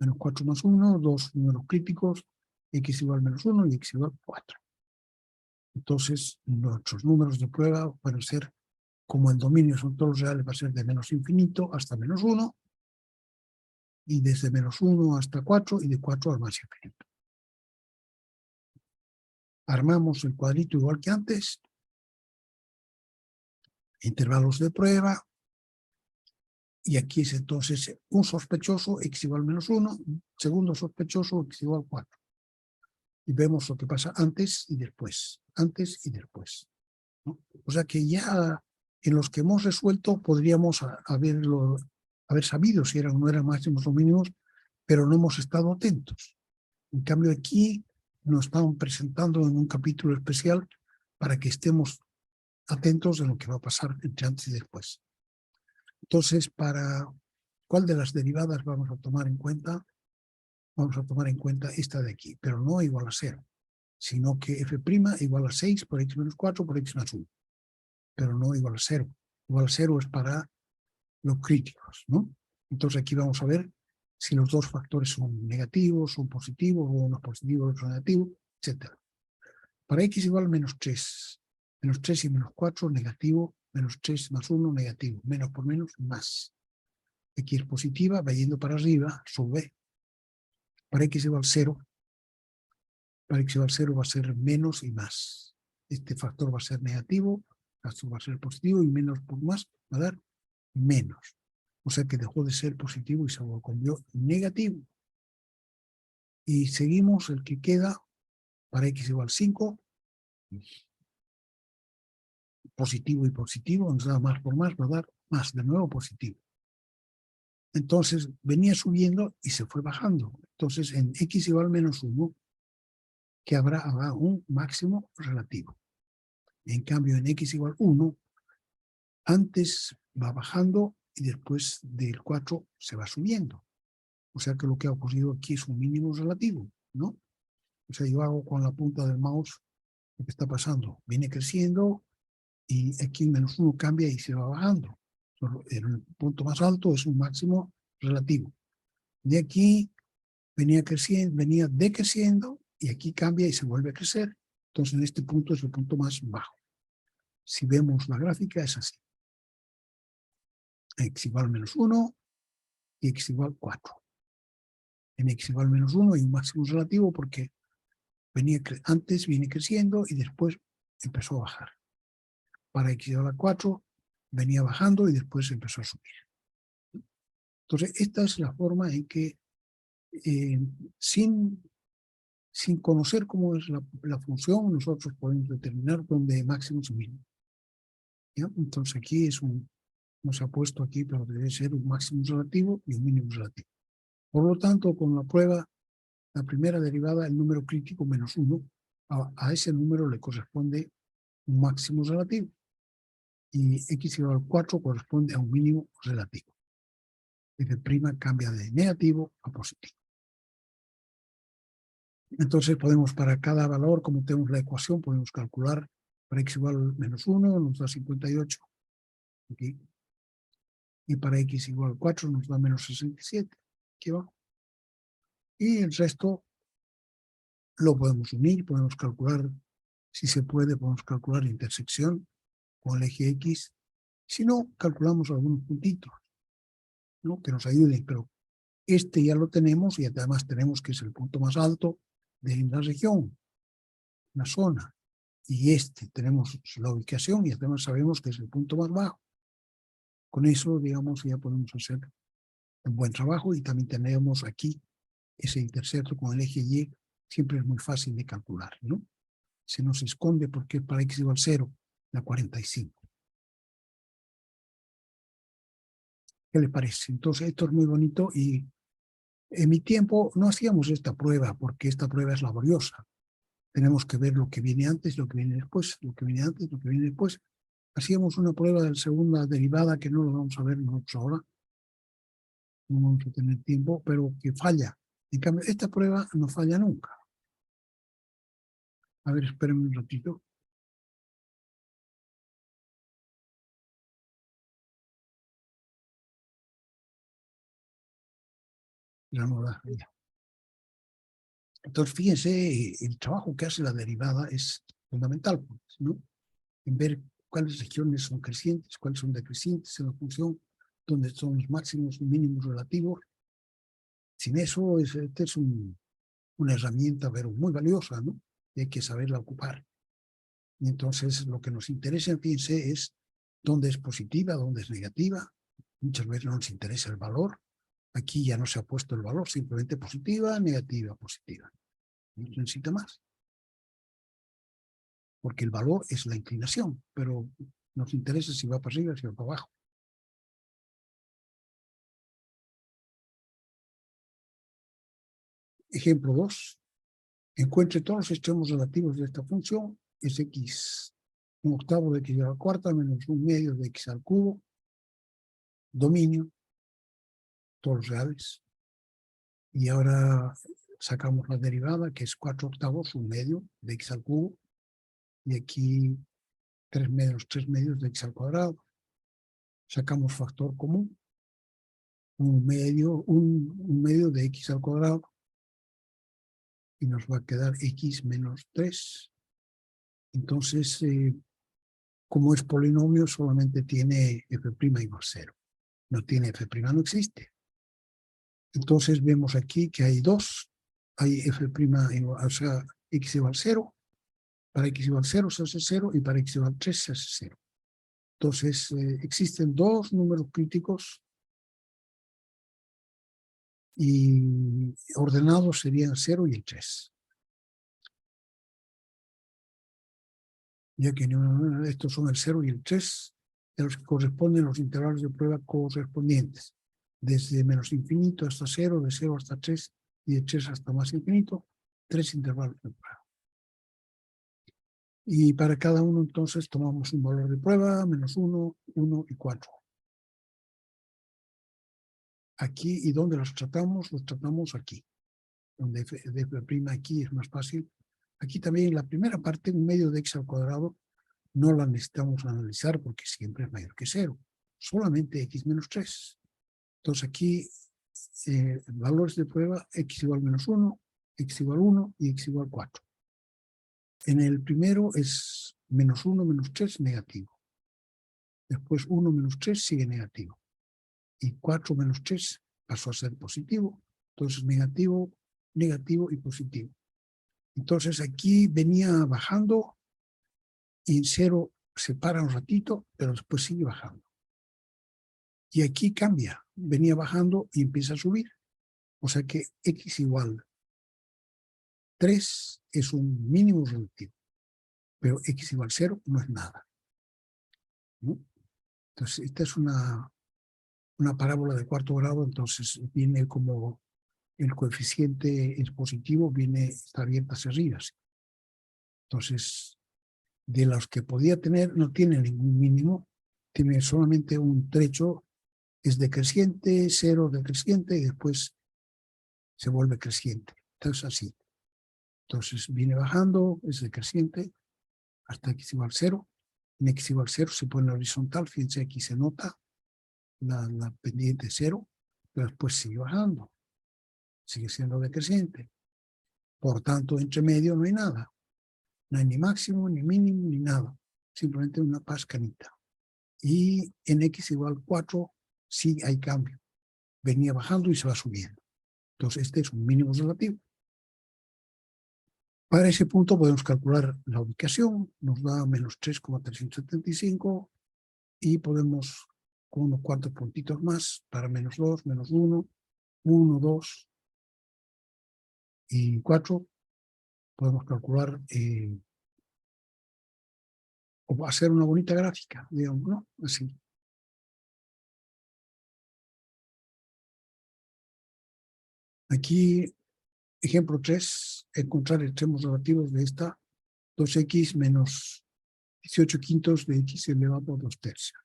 Menos 4 más 1, dos números críticos, x igual menos 1 y x igual 4. Entonces nuestros números de prueba van a ser, como el dominio son todos reales, va a ser de menos infinito hasta menos 1, y desde menos 1 hasta 4, y de 4 al más infinito. Armamos el cuadrito igual que antes, intervalos de prueba, y aquí es entonces un sospechoso, x igual menos 1, segundo sospechoso, x igual 4. Y vemos lo que pasa antes y después, ¿no? O sea que ya en los que hemos resuelto podríamos haber sabido si eran o no eran máximos o mínimos, pero no hemos estado atentos. En cambio aquí nos están presentando en un capítulo especial para que estemos atentos de lo que va a pasar entre antes y después. Entonces, ¿para cuál de las derivadas vamos a tomar en cuenta? Vamos a tomar en cuenta esta de aquí, pero no igual a 0, sino que f' igual a 6 por x menos 4 por x más 1, pero no igual a 0. Igual a 0 es para los críticos, ¿no? Entonces aquí vamos a ver si los dos factores son negativos, son positivos, o uno es positivo, otro negativo, etc. Para x igual a menos 3 y menos 4, negativo, menos 3 más 1, negativo, menos por menos, más. X es positiva, va yendo para arriba, sube. Para x igual a 0, va a ser menos y más. Este factor va a ser negativo, Esto va a ser positivo y menos por más va a dar menos. O sea que dejó de ser positivo y se volvió negativo. Y seguimos el que queda para x igual 5. Positivo y positivo, nos da más por más, va a dar más, de nuevo positivo. Entonces venía subiendo y se fue bajando. Entonces en x igual menos 1, que habrá un máximo relativo. En cambio en x igual 1, antes va bajando y después del 4 se va subiendo. O sea que lo que ha ocurrido aquí es un mínimo relativo, ¿no? O sea, yo hago con la punta del mouse lo que está pasando. Viene creciendo y aquí menos 1 cambia y se va bajando. El punto más alto es un máximo relativo. De aquí venía creciendo, venía decreciendo y aquí cambia y se vuelve a crecer. Entonces en este punto es el punto más bajo. Si vemos la gráfica es así. X igual menos 1 y x igual 4. En x igual menos 1 hay un máximo relativo porque antes viene creciendo y después empezó a bajar. Para x igual a 4 venía bajando y después empezó a subir. Entonces esta es la forma en que sin conocer cómo es la función, nosotros podemos determinar dónde hay máximos y mínimos. ¿Ya? Entonces aquí nos ha puesto aquí, pero debe ser un máximo relativo y un mínimo relativo. Por lo tanto, con la prueba, la primera derivada, el número crítico menos 1, a ese número le corresponde un máximo relativo. Y x igual a 4 corresponde a un mínimo relativo. F' cambia de negativo a positivo. Entonces podemos, para cada valor, como tenemos la ecuación, podemos calcular para x igual a menos 1, nos da 58. Aquí. Y para x igual a 4 nos da menos 67. Aquí abajo. Y el resto lo podemos unir, podemos calcular, si se puede, podemos calcular intersección con el eje X. Si no, calculamos algunos puntitos, ¿no? Que nos ayuden, pero este ya lo tenemos y además tenemos que es el punto más alto de la región, la zona. Y este tenemos la ubicación y además sabemos que es el punto más bajo. Con eso, digamos, ya podemos hacer un buen trabajo y también tenemos aquí ese intercepto con el eje Y, siempre es muy fácil de calcular, ¿no? Se nos esconde porque para x igual 0, la 45. ¿Qué le parece? Entonces esto es muy bonito y en mi tiempo no hacíamos esta prueba porque esta prueba es laboriosa. Tenemos que ver lo que viene antes, lo que viene después, lo que viene antes, lo que viene después. Hacíamos una prueba de la segunda derivada que no lo vamos a ver nosotros ahora. No vamos a tener tiempo, pero que falla. En cambio, esta prueba no falla nunca. A ver, espérenme un ratito. Ya no da. Ya. Entonces, fíjense, el trabajo que hace la derivada es fundamental, ¿no? En ver cuáles regiones son crecientes, cuáles son decrecientes en la función, dónde son los máximos y mínimos relativos. Sin eso, esta es una herramienta, pero muy valiosa, ¿no? Y hay que saberla ocupar. Y entonces, lo que nos interesa, fíjense, es dónde es positiva, dónde es negativa. Muchas veces no nos interesa el valor. Aquí ya no se ha puesto el valor, simplemente positiva, negativa, positiva. No se necesita más. Porque el valor es la inclinación, pero nos interesa si va para arriba o si va para abajo. Ejemplo 2. Encuentre todos los extremos relativos de esta función. Es x, un octavo de x a la cuarta menos un medio de x al cubo. Dominio, todos los reales. Y ahora sacamos la derivada, que es 4 octavos, un medio de x al cubo. Y aquí 3 medios de x al cuadrado. Sacamos factor común. Un medio de x al cuadrado. Y nos va a quedar x menos 3. Entonces, como es polinomio, solamente tiene f' igual 0. No tiene f', no existe. Entonces vemos aquí que hay dos. Hay f' igual, o sea, x igual 0. Para x igual 0 se hace 0 y para x igual 3 se hace 0. Entonces, existen dos números críticos y ordenados serían el 0 y el 3. Ya que estos son el 0 y el 3, de los que corresponden los intervalos de prueba correspondientes, desde menos infinito hasta 0, de 0 hasta 3 y de 3 hasta más infinito, 3 intervalos de prueba. Y para cada uno entonces tomamos un valor de prueba, menos 1, 1 y 4. Aquí, ¿y dónde los tratamos? Los tratamos aquí, donde f' aquí es más fácil. Aquí también en la primera parte, un medio de x al cuadrado, no la necesitamos analizar porque siempre es mayor que 0. Solamente x menos 3. Entonces aquí, valores de prueba, x igual menos 1, x igual 1 y x igual 4. En el primero es menos 1 menos 3 negativo. Después 1 menos 3 sigue negativo. Y 4 menos 3 pasó a ser positivo. Entonces negativo, negativo y positivo. Entonces aquí venía bajando y en 0 se para un ratito, pero después sigue bajando. Y aquí cambia, venía bajando y empieza a subir. O sea que x igual 3 es un mínimo relativo, pero x igual 0 no es nada, ¿no? Entonces esta es una parábola de cuarto grado, entonces viene como el coeficiente es positivo, está abierta hacia arriba. ¿Sí? Entonces, de los que podía tener, no tiene ningún mínimo, tiene solamente un trecho, es decreciente, 0 decreciente, y después se vuelve creciente. Entonces, así. Entonces, viene bajando, es decreciente, hasta x igual 0. En x igual 0 se pone horizontal, fíjense, aquí se nota la pendiente 0, pero después sigue bajando, sigue siendo decreciente. Por tanto, entre medio no hay nada. No hay ni máximo, ni mínimo, ni nada. Simplemente una pascanita. Y en x igual 4 sí hay cambio. Venía bajando y se va subiendo. Entonces este es un mínimo relativo. Para ese punto podemos calcular la ubicación. Nos da menos 3,375 y podemos con unos cuantos puntitos más para menos 2, menos 1, 1, 2 y 4. Podemos calcular o hacer una bonita gráfica, digamos, ¿no? Así. Aquí, ejemplo 3, encontrar extremos relativos de esta 2x menos 18 quintos de x elevado a 2 tercios.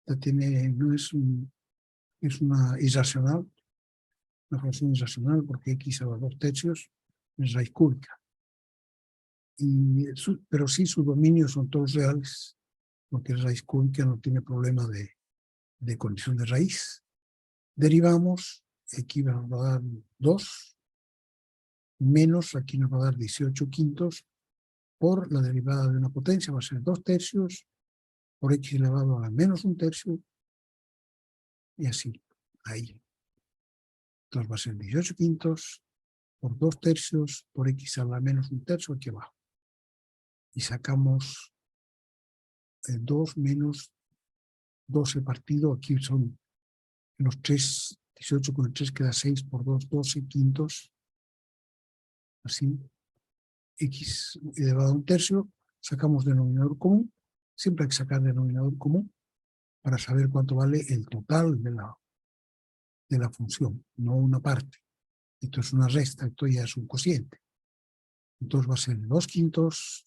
Esta no es una irracional, una función irracional porque x a 2 tercios es raíz cúbica. Pero sí, sus dominios son todos reales, porque la raíz cúbica no tiene problema de condición de raíz. Derivamos, aquí nos va a dar 2, menos, aquí nos va a dar 18 quintos, por la derivada de una potencia, va a ser 2 tercios, por x elevado a la menos 1 tercio, y así, ahí. Entonces va a ser 18 quintos por 2 tercios por x a la menos 1 tercio aquí abajo. Y sacamos 2 menos 12 partido, aquí son los 3, 18 con el 3 queda 6 por 2, 12 quintos, así, x elevado a 1 tercio, sacamos denominador común, siempre hay que sacar denominador común para saber cuánto vale el total de la función, no una parte. Esto es una resta, esto ya es un cociente. Entonces va a ser 2 quintos,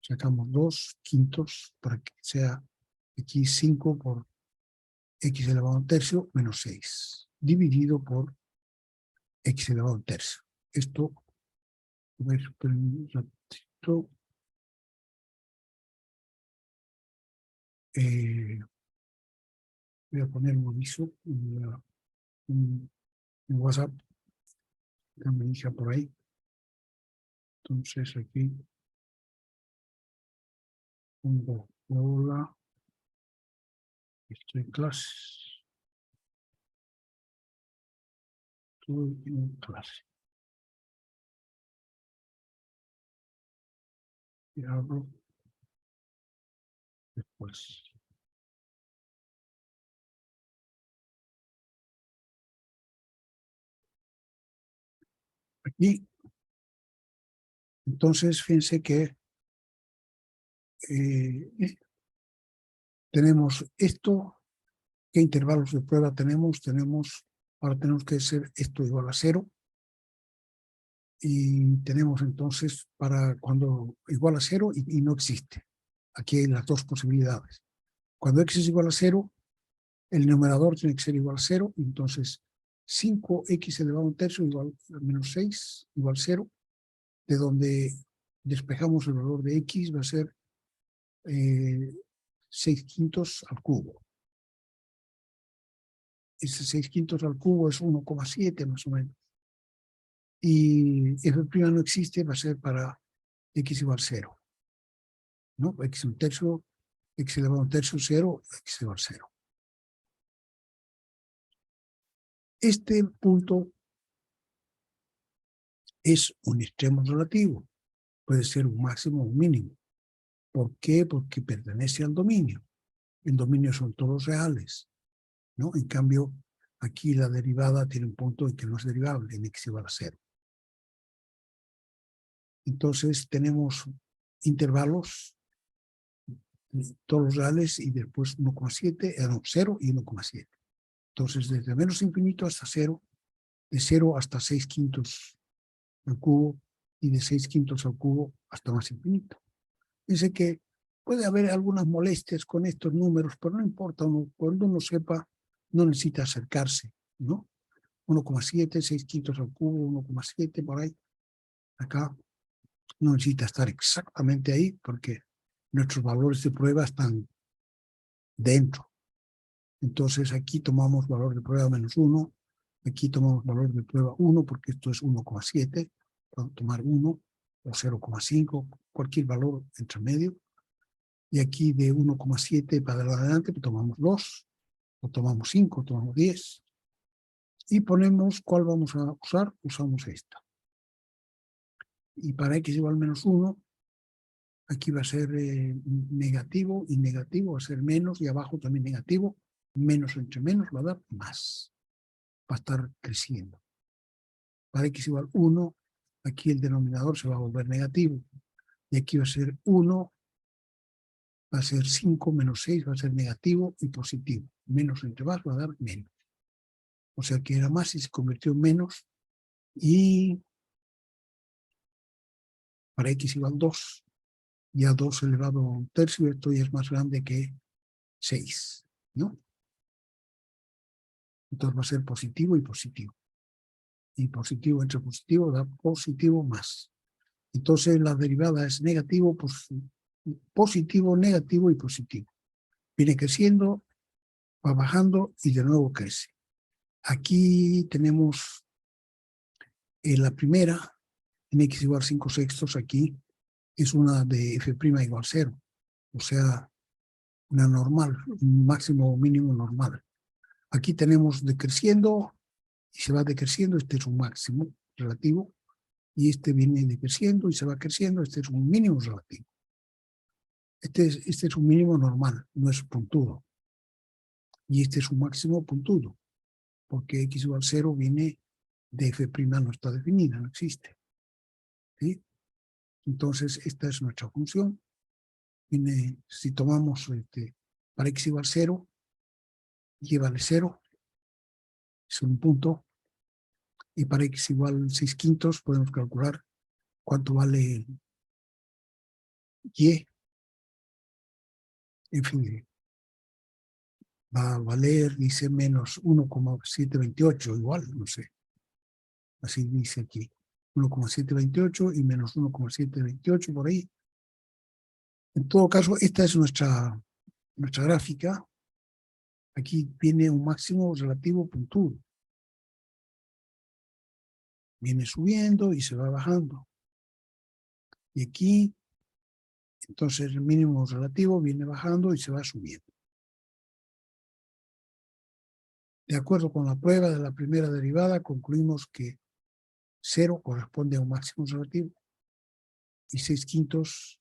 sacamos 2 quintos para que sea x 5 por x elevado a un tercio menos 6, dividido por x elevado a un tercio. Esto, a ver, un ratito. Voy a poner un aviso en WhatsApp, que me dice por ahí. Entonces aquí pongo hola, estoy en clase. Estoy en clase. Y abro, pues aquí, entonces fíjense que tenemos esto. ¿Qué intervalos de prueba tenemos? Ahora tenemos que ser esto igual a 0. Y tenemos entonces para cuando igual a 0 y no existe. Aquí hay las dos posibilidades. Cuando x es igual a 0, el numerador tiene que ser igual a 0. Entonces 5x elevado a un tercio igual a menos 6 igual a 0. De donde despejamos el valor de x va a ser 6 quintos al cubo. Ese 6 quintos al cubo es 1,7 más o menos. Y f' no existe, va a ser para x igual a 0. ¿No? X un tercio, x elevado a un tercio, 0, x igual a 0. Este punto es un extremo relativo. Puede ser un máximo o un mínimo. ¿Por qué? Porque pertenece al dominio. El dominio son todos reales, ¿no? En cambio, aquí la derivada tiene un punto en que no es derivable, en x igual a 0. Entonces tenemos intervalos, todos reales, y después 1,7, 0 y 1,7. Entonces, desde menos infinito hasta 0, de 0 hasta 6 quintos al cubo, y de 6 quintos al cubo hasta más infinito. Dice que puede haber algunas molestias con estos números, pero no importa, cuando uno sepa, no necesita acercarse, ¿no? 1,7, 6 quintos al cubo, 1,7 por ahí. Acá no necesita estar exactamente ahí, porque nuestros valores de prueba están dentro. Entonces aquí tomamos valor de prueba menos 1, aquí tomamos valor de prueba 1, porque esto es 1,7, puedo tomar 1 o 0,5, cualquier valor entre medio, y aquí de 1,7 para adelante pues tomamos 2, o tomamos 5, o tomamos 10, y ponemos cuál vamos a usar, usamos esta. Y para x igual a menos 1, aquí va a ser negativo, y negativo va a ser menos, y abajo también negativo, menos entre menos va a dar más, va a estar creciendo. Para x igual 1, aquí el denominador se va a volver negativo, y aquí va a ser 1, va a ser 5 menos 6, va a ser negativo y positivo. Menos entre más va a dar menos. O sea que era más y se convirtió en menos, y para x igual 2, ya 2 elevado a un tercio, esto ya es más grande que 6, ¿no? Entonces va a ser positivo y positivo. Y positivo entre positivo da positivo más. Entonces la derivada es negativo, positivo, negativo y positivo. Viene creciendo, va bajando y de nuevo crece. Aquí tenemos la primera, en x igual 5 sextos, aquí es una de f' igual 0. O sea, una normal, un máximo o mínimo normal. Aquí tenemos decreciendo y se va decreciendo, este es un máximo relativo, y este viene decreciendo y se va creciendo, este es un mínimo relativo. Este es un mínimo normal, no es puntudo. Y este es un máximo puntudo, porque x igual 0 viene de f', no está definida, no existe. ¿Sí? Entonces, esta es nuestra función. Si tomamos para x igual 0, y vale 0, es un punto, y para x igual 6 quintos podemos calcular cuánto vale y. En fin, va a valer, dice, menos 1,728, igual, no sé. Así dice aquí. 1,728 y menos 1,728 por ahí. En todo caso, esta es nuestra gráfica. Aquí viene un máximo relativo puntudo. Viene subiendo y se va bajando. Y aquí, entonces el mínimo relativo viene bajando y se va subiendo. De acuerdo con la prueba de la primera derivada, concluimos que 0 corresponde a un máximo relativo y 6 quintos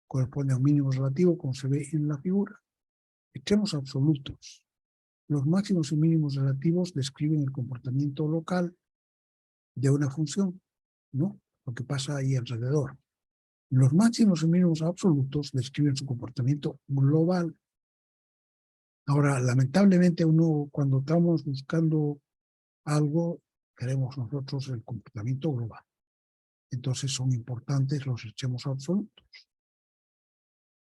corresponde a un mínimo relativo, como se ve en la figura. Extremos absolutos. Los máximos y mínimos relativos describen el comportamiento local de una función, ¿no? Lo que pasa ahí alrededor. Los máximos y mínimos absolutos describen su comportamiento global. Ahora, lamentablemente, uno cuando estamos buscando algo, queremos nosotros el comportamiento global. Entonces son importantes los extremos absolutos.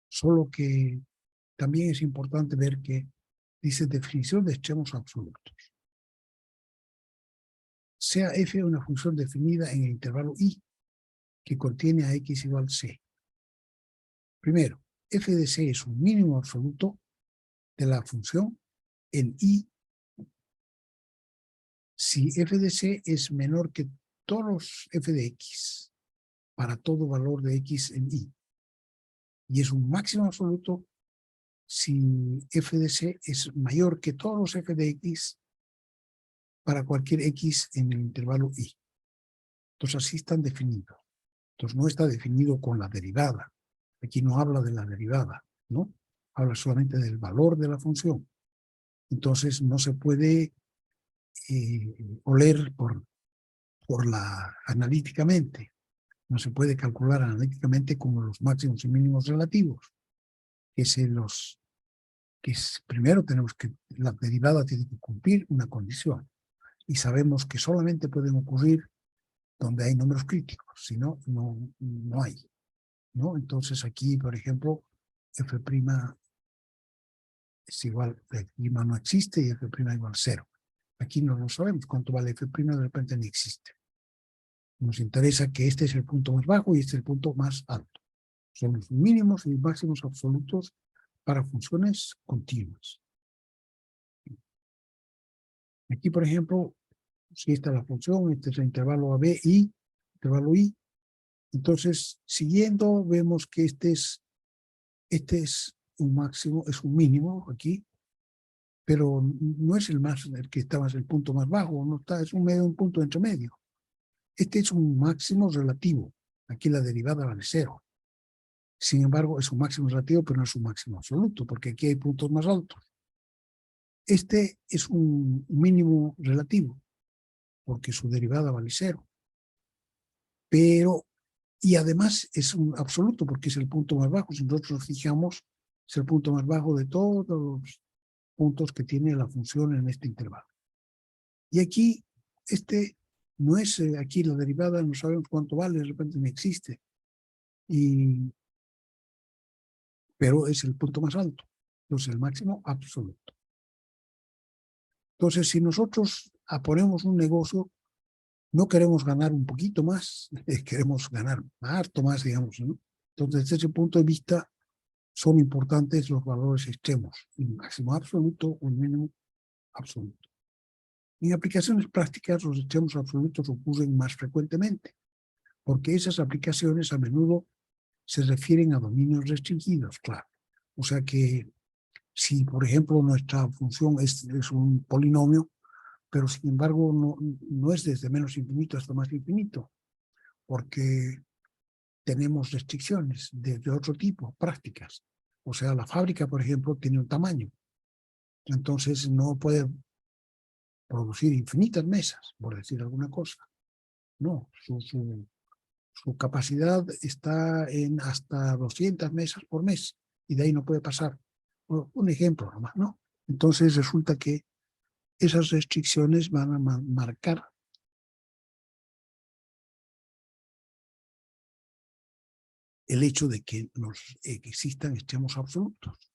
Solo que también es importante ver que dice definición de extremos absolutos. Sea f una función definida en el intervalo i, que contiene a x igual c. Primero, f de c es un mínimo absoluto de la función en i si f de c es menor que todos los f de x para todo valor de x en i. Y es un máximo absoluto si f de c es mayor que todos los f de x para cualquier x en el intervalo i. Entonces así están definidos. Entonces no está definido con la derivada. Aquí no habla de la derivada, ¿no? Habla solamente del valor de la función. Entonces no se puede oler analíticamente. No se puede calcular analíticamente como los máximos y mínimos relativos. Primero tenemos que, la derivada tiene que cumplir una condición. Y sabemos que solamente pueden ocurrir donde hay números críticos, si no, no hay, ¿no? Entonces aquí, por ejemplo, f' es igual, f' no existe y f' igual 0. Aquí no lo sabemos cuánto vale f', de repente ni existe. Nos interesa que este es el punto más bajo y este es el punto más alto. Son los mínimos y máximos absolutos para funciones continuas. Aquí, por ejemplo, si esta es la función, este es el intervalo AB y intervalo I. Entonces, siguiendo, vemos que este es un máximo, es un mínimo aquí, pero no es el que está más, el punto más bajo, no está, es un punto entre medio. Este es un máximo relativo. Aquí la derivada vale 0. Sin embargo, es un máximo relativo, pero no es un máximo absoluto, porque aquí hay puntos más altos. Este es un mínimo relativo, porque su derivada vale 0. Pero, y además es un absoluto, porque es el punto más bajo. Si nosotros nos fijamos, es el punto más bajo de todos los puntos que tiene la función en este intervalo. Y aquí, no es, aquí la derivada no sabemos cuánto vale, de repente no existe. Pero es el punto más alto. Entonces, el máximo absoluto. Entonces, si nosotros ponemos un negocio, no queremos ganar un poquito más, queremos ganar harto más, digamos, ¿no? Entonces, desde ese punto de vista, son importantes los valores extremos, el máximo absoluto o el mínimo absoluto. En aplicaciones prácticas, los extremos absolutos ocurren más frecuentemente, porque esas aplicaciones a menudo se refieren a dominios restringidos, claro. O sea que si, por ejemplo, nuestra función es un polinomio, pero sin embargo no es desde menos infinito hasta más infinito, porque tenemos restricciones de otro tipo, prácticas. O sea, la fábrica, por ejemplo, tiene un tamaño. Entonces no puede producir infinitas mesas, por decir alguna cosa. No, su capacidad está en hasta 200 mesas por mes, y de ahí no puede pasar. Bueno, un ejemplo nomás, ¿no? Entonces resulta que esas restricciones van a marcar el hecho de que existan extremos absolutos.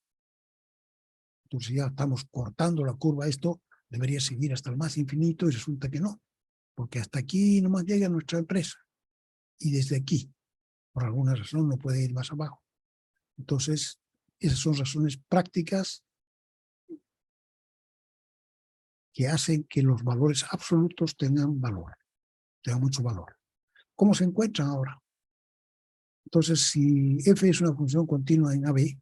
Entonces ya estamos cortando la curva, esto debería seguir hasta el más infinito y resulta que no, porque hasta aquí nomás llega nuestra empresa y desde aquí, por alguna razón, no puede ir más abajo. Entonces, esas son razones prácticas que hacen que los valores absolutos tengan valor, tengan mucho valor. ¿Cómo se encuentran ahora? Entonces, si f es una función continua en AB,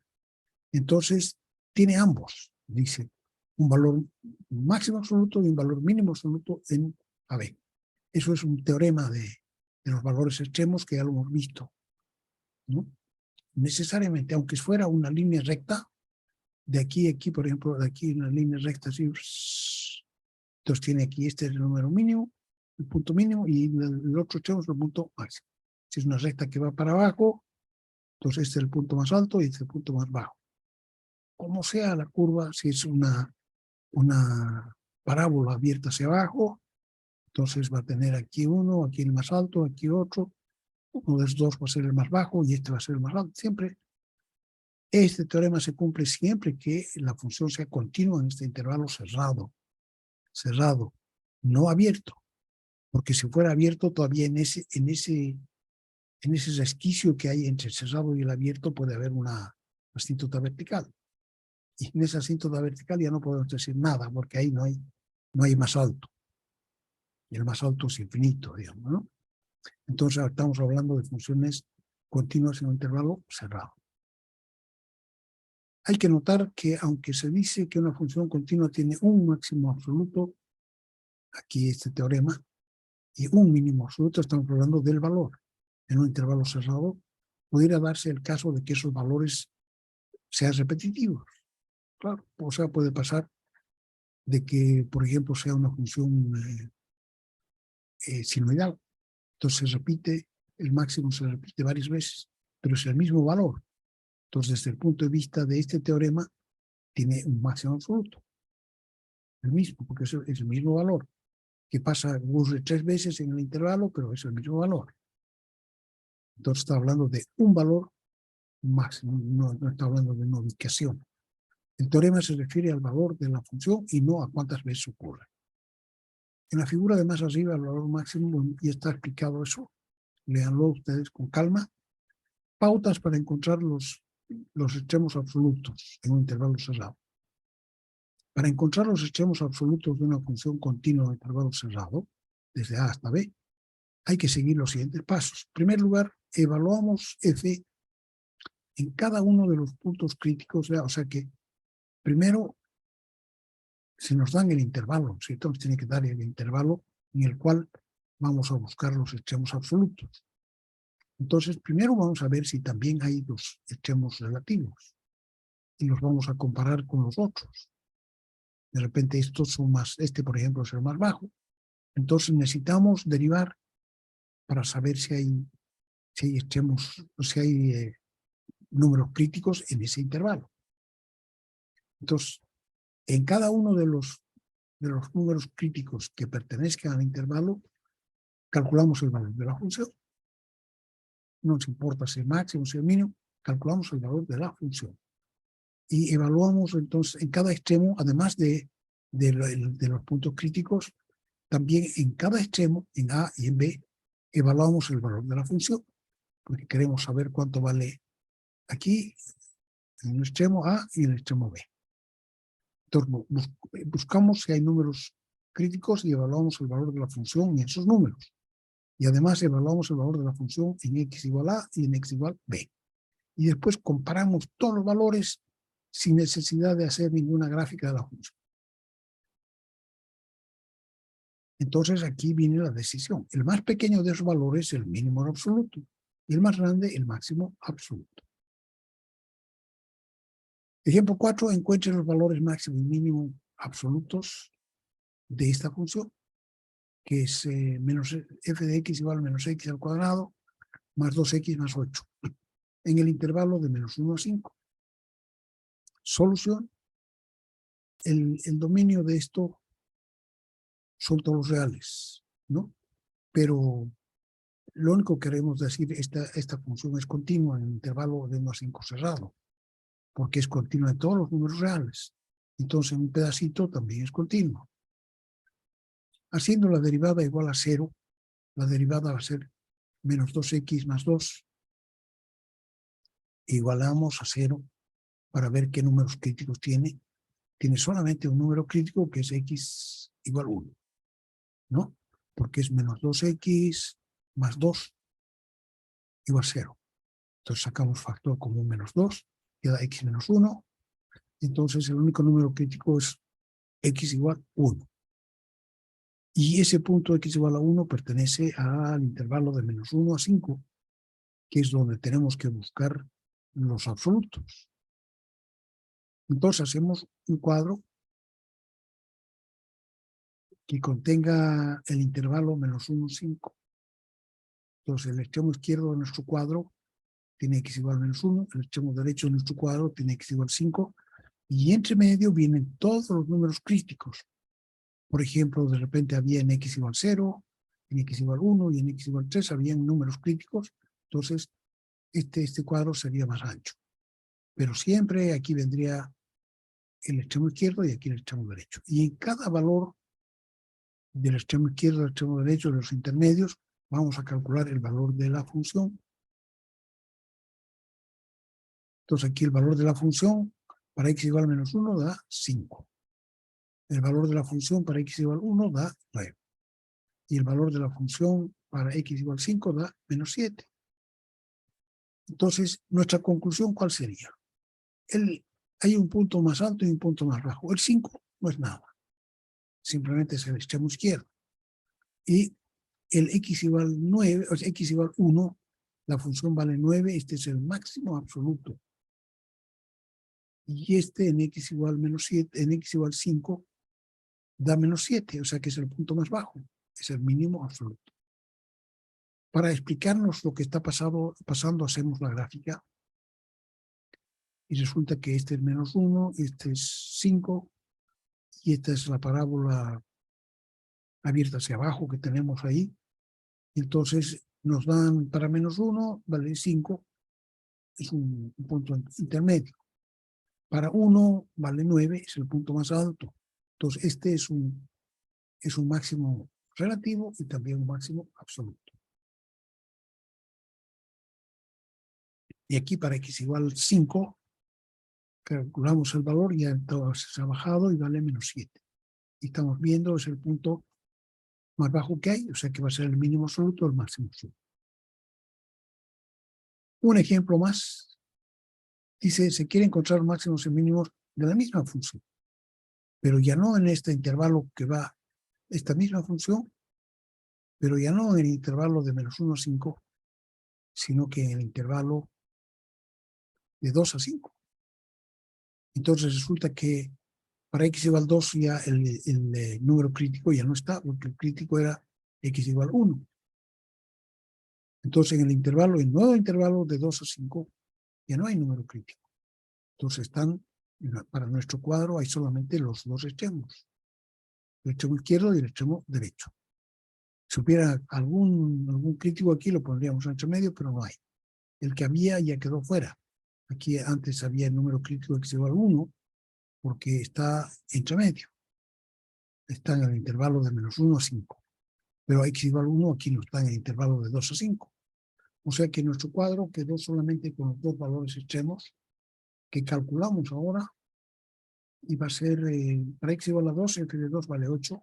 entonces tiene ambos, dice, un valor máximo absoluto y un valor mínimo absoluto en AB. Eso es un teorema de los valores extremos que ya lo hemos visto, ¿no? necesariamente, aunque fuera una línea recta, de aquí a aquí, por ejemplo, de aquí una línea recta así, entonces tiene aquí este es el número mínimo, el punto mínimo, y el otro extremo es el punto máximo. Si es una recta que va para abajo, entonces este es el punto más alto y este es el punto más bajo. Como sea la curva, si es una parábola abierta hacia abajo, entonces va a tener aquí uno, aquí el más alto, aquí otro, uno de los dos va a ser el más bajo y este va a ser el más alto. Siempre, este teorema se cumple siempre que la función sea continua en este intervalo cerrado, no abierto, porque si fuera abierto todavía en ese resquicio que hay entre el cerrado y el abierto puede haber una asíntota vertical. Y en esa asíntota vertical ya no podemos decir nada, porque ahí no hay más alto. Y el más alto es infinito, digamos, ¿no? Entonces estamos hablando de funciones continuas en un intervalo cerrado. Hay que notar que aunque se dice que una función continua tiene un máximo absoluto, aquí este teorema, y un mínimo absoluto, estamos hablando del valor. En un intervalo cerrado pudiera darse el caso de que esos valores sean repetitivos. Claro, o sea, puede pasar de que, por ejemplo, sea una función sinoidal. Entonces se repite, el máximo se repite varias veces, pero es el mismo valor. Entonces, desde el punto de vista de este teorema, tiene un máximo absoluto. El mismo, porque es el mismo valor, que ocurre 3 veces en el intervalo, pero es el mismo valor. Entonces está hablando de un valor máximo, no está hablando de una ubicación. El teorema se refiere al valor de la función y no a cuántas veces ocurre. En la figura de más arriba, el valor máximo, ya está explicado eso. Léanlo ustedes con calma. Pautas para encontrar los extremos absolutos en un intervalo cerrado. Para encontrar los extremos absolutos de una función continua en intervalo cerrado, desde A hasta B, hay que seguir los siguientes pasos. En primer lugar, evaluamos f en cada uno de los puntos críticos, o sea que primero se nos dan el intervalo, ¿cierto? Nos tiene que dar el intervalo en el cual vamos a buscar los extremos absolutos. Entonces, primero vamos a ver si también hay los extremos relativos y los vamos a comparar con los otros. De repente estos son más, por ejemplo es el más bajo. Entonces necesitamos derivar para saber si hay extremos, si hay números críticos en ese intervalo. Entonces, en cada uno de los números críticos que pertenezcan al intervalo, calculamos el valor de la función. No nos importa si es máximo o si es mínimo, calculamos el valor de la función. Y evaluamos entonces en cada extremo, además de los puntos críticos, también en cada extremo, en A y en B, evaluamos el valor de la función, porque queremos saber cuánto vale aquí, en el extremo A y en el extremo B. Entonces buscamos si hay números críticos y evaluamos el valor de la función en esos números. Y además evaluamos el valor de la función en x igual a y en x igual b. Y después comparamos todos los valores sin necesidad de hacer ninguna gráfica de la función. Entonces aquí viene la decisión. El más pequeño de esos valores es el mínimo absoluto y el más grande el máximo absoluto. Ejemplo 4. Encuentre los valores máximo y mínimo absolutos de esta función, que es menos f de x igual a menos x al cuadrado más 2x más 8, en el intervalo de menos 1 a 5. Solución. El dominio de esto son todos los reales, ¿no? Pero lo único que queremos decir, esta función es continua en el intervalo de 1 a 5 cerrado, porque es continua en todos los números reales. Entonces, en un pedacito también es continua. Haciendo la derivada igual a 0, la derivada va a ser menos 2x más 2. Igualamos a 0 para ver qué números críticos tiene. Tiene solamente un número crítico que es x igual a 1, ¿no? Porque es menos 2x más 2 igual a 0. Entonces sacamos factor común menos 2, queda x menos 1. Entonces el único número crítico es x igual a 1. Y ese punto x igual a 1 pertenece al intervalo de menos 1 a 5, que es donde tenemos que buscar los absolutos. Entonces hacemos un cuadro que contenga el intervalo -1, 5. Entonces el extremo izquierdo de nuestro cuadro tiene x igual a -1, el extremo derecho de nuestro cuadro tiene x igual a 5, y entre medio vienen todos los números críticos. Por ejemplo, de repente había en x igual 0, en x igual 1 y en x igual 3 habían números críticos, entonces este cuadro sería más ancho. Pero siempre aquí vendría el extremo izquierdo y aquí el extremo derecho. Y en cada valor del extremo izquierdo, del extremo derecho, de los intermedios, vamos a calcular el valor de la función. Entonces aquí el valor de la función para x igual a -1 da 5. El valor de la función para x igual a 1 da 9. Y el valor de la función para x igual a 5 da -7. Entonces, nuestra conclusión, ¿cuál sería? Hay un punto más alto y un punto más bajo. El 5 no es nada. Simplemente es el extremo izquierdo. Y el x igual 9, o sea, x igual 1, la función vale 9, este es el máximo absoluto. Y este en x igual -7, en x igual 5, da -7, o sea que es el punto más bajo, es el mínimo absoluto. Para explicarnos lo que está pasando, hacemos la gráfica. Y resulta que este es -1, este es 5, y esta es la parábola abierta hacia abajo que tenemos ahí. Entonces nos dan para -1, vale 5, es un punto intermedio. Para 1 vale 9, es el punto más alto. Entonces este es un máximo relativo y también un máximo absoluto. Y aquí para x igual 5, calculamos el valor y entonces se ha bajado y vale -7. Y estamos viendo, es el punto más bajo que hay, o sea que va a ser el mínimo absoluto o el máximo absoluto. Un ejemplo más, dice, se quiere encontrar máximos y mínimos de la misma función, pero ya no en este intervalo que va esta misma función, pero ya no en el intervalo de -1 a 5, sino que en el intervalo de 2 a 5. Entonces resulta que para x igual 2 ya el número crítico ya no está, porque el crítico era x igual 1. Entonces en el nuevo intervalo de 2 a 5, ya no hay número crítico. Entonces para nuestro cuadro hay solamente los dos extremos, el extremo izquierdo y el extremo derecho. Si hubiera algún crítico aquí, lo pondríamos entre medio, pero no hay. El que había ya quedó fuera. Aquí antes había el número crítico x igual a 1, porque está entre medio. Está en el intervalo de -1 a 5. Pero x igual a 1 aquí no está en el intervalo de 2 a 5. O sea que nuestro cuadro quedó solamente con los dos valores extremos que calculamos ahora, y va a ser, para x igual a 2, f de 2 vale 8,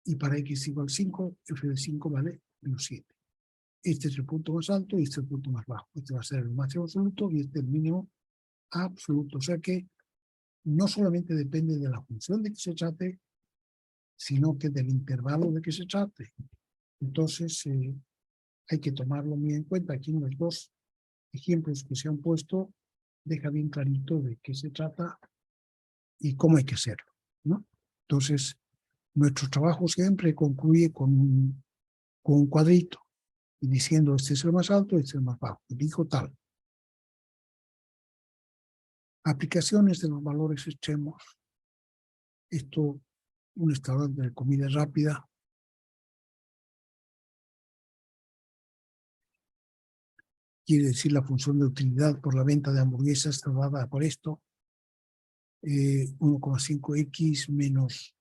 y para x igual a 5, f de 5 vale -7. Este es el punto más alto y este es el punto más bajo. Este va a ser el máximo absoluto y este el mínimo absoluto. O sea que no solamente depende de la función de que se trate, sino que del intervalo de que se trate. Entonces, hay que tomarlo muy en cuenta. Aquí en los dos ejemplos que se han puesto, deja bien clarito de qué se trata y cómo hay que hacerlo, ¿no? Entonces, nuestro trabajo siempre concluye con un cuadrito, diciendo este es el más alto, este es el más bajo. Dijo tal. Aplicaciones de los valores extremos. Esto, un restaurante de comida rápida. Quiere decir la función de utilidad por la venta de hamburguesas está dada por esto. 1,5x menos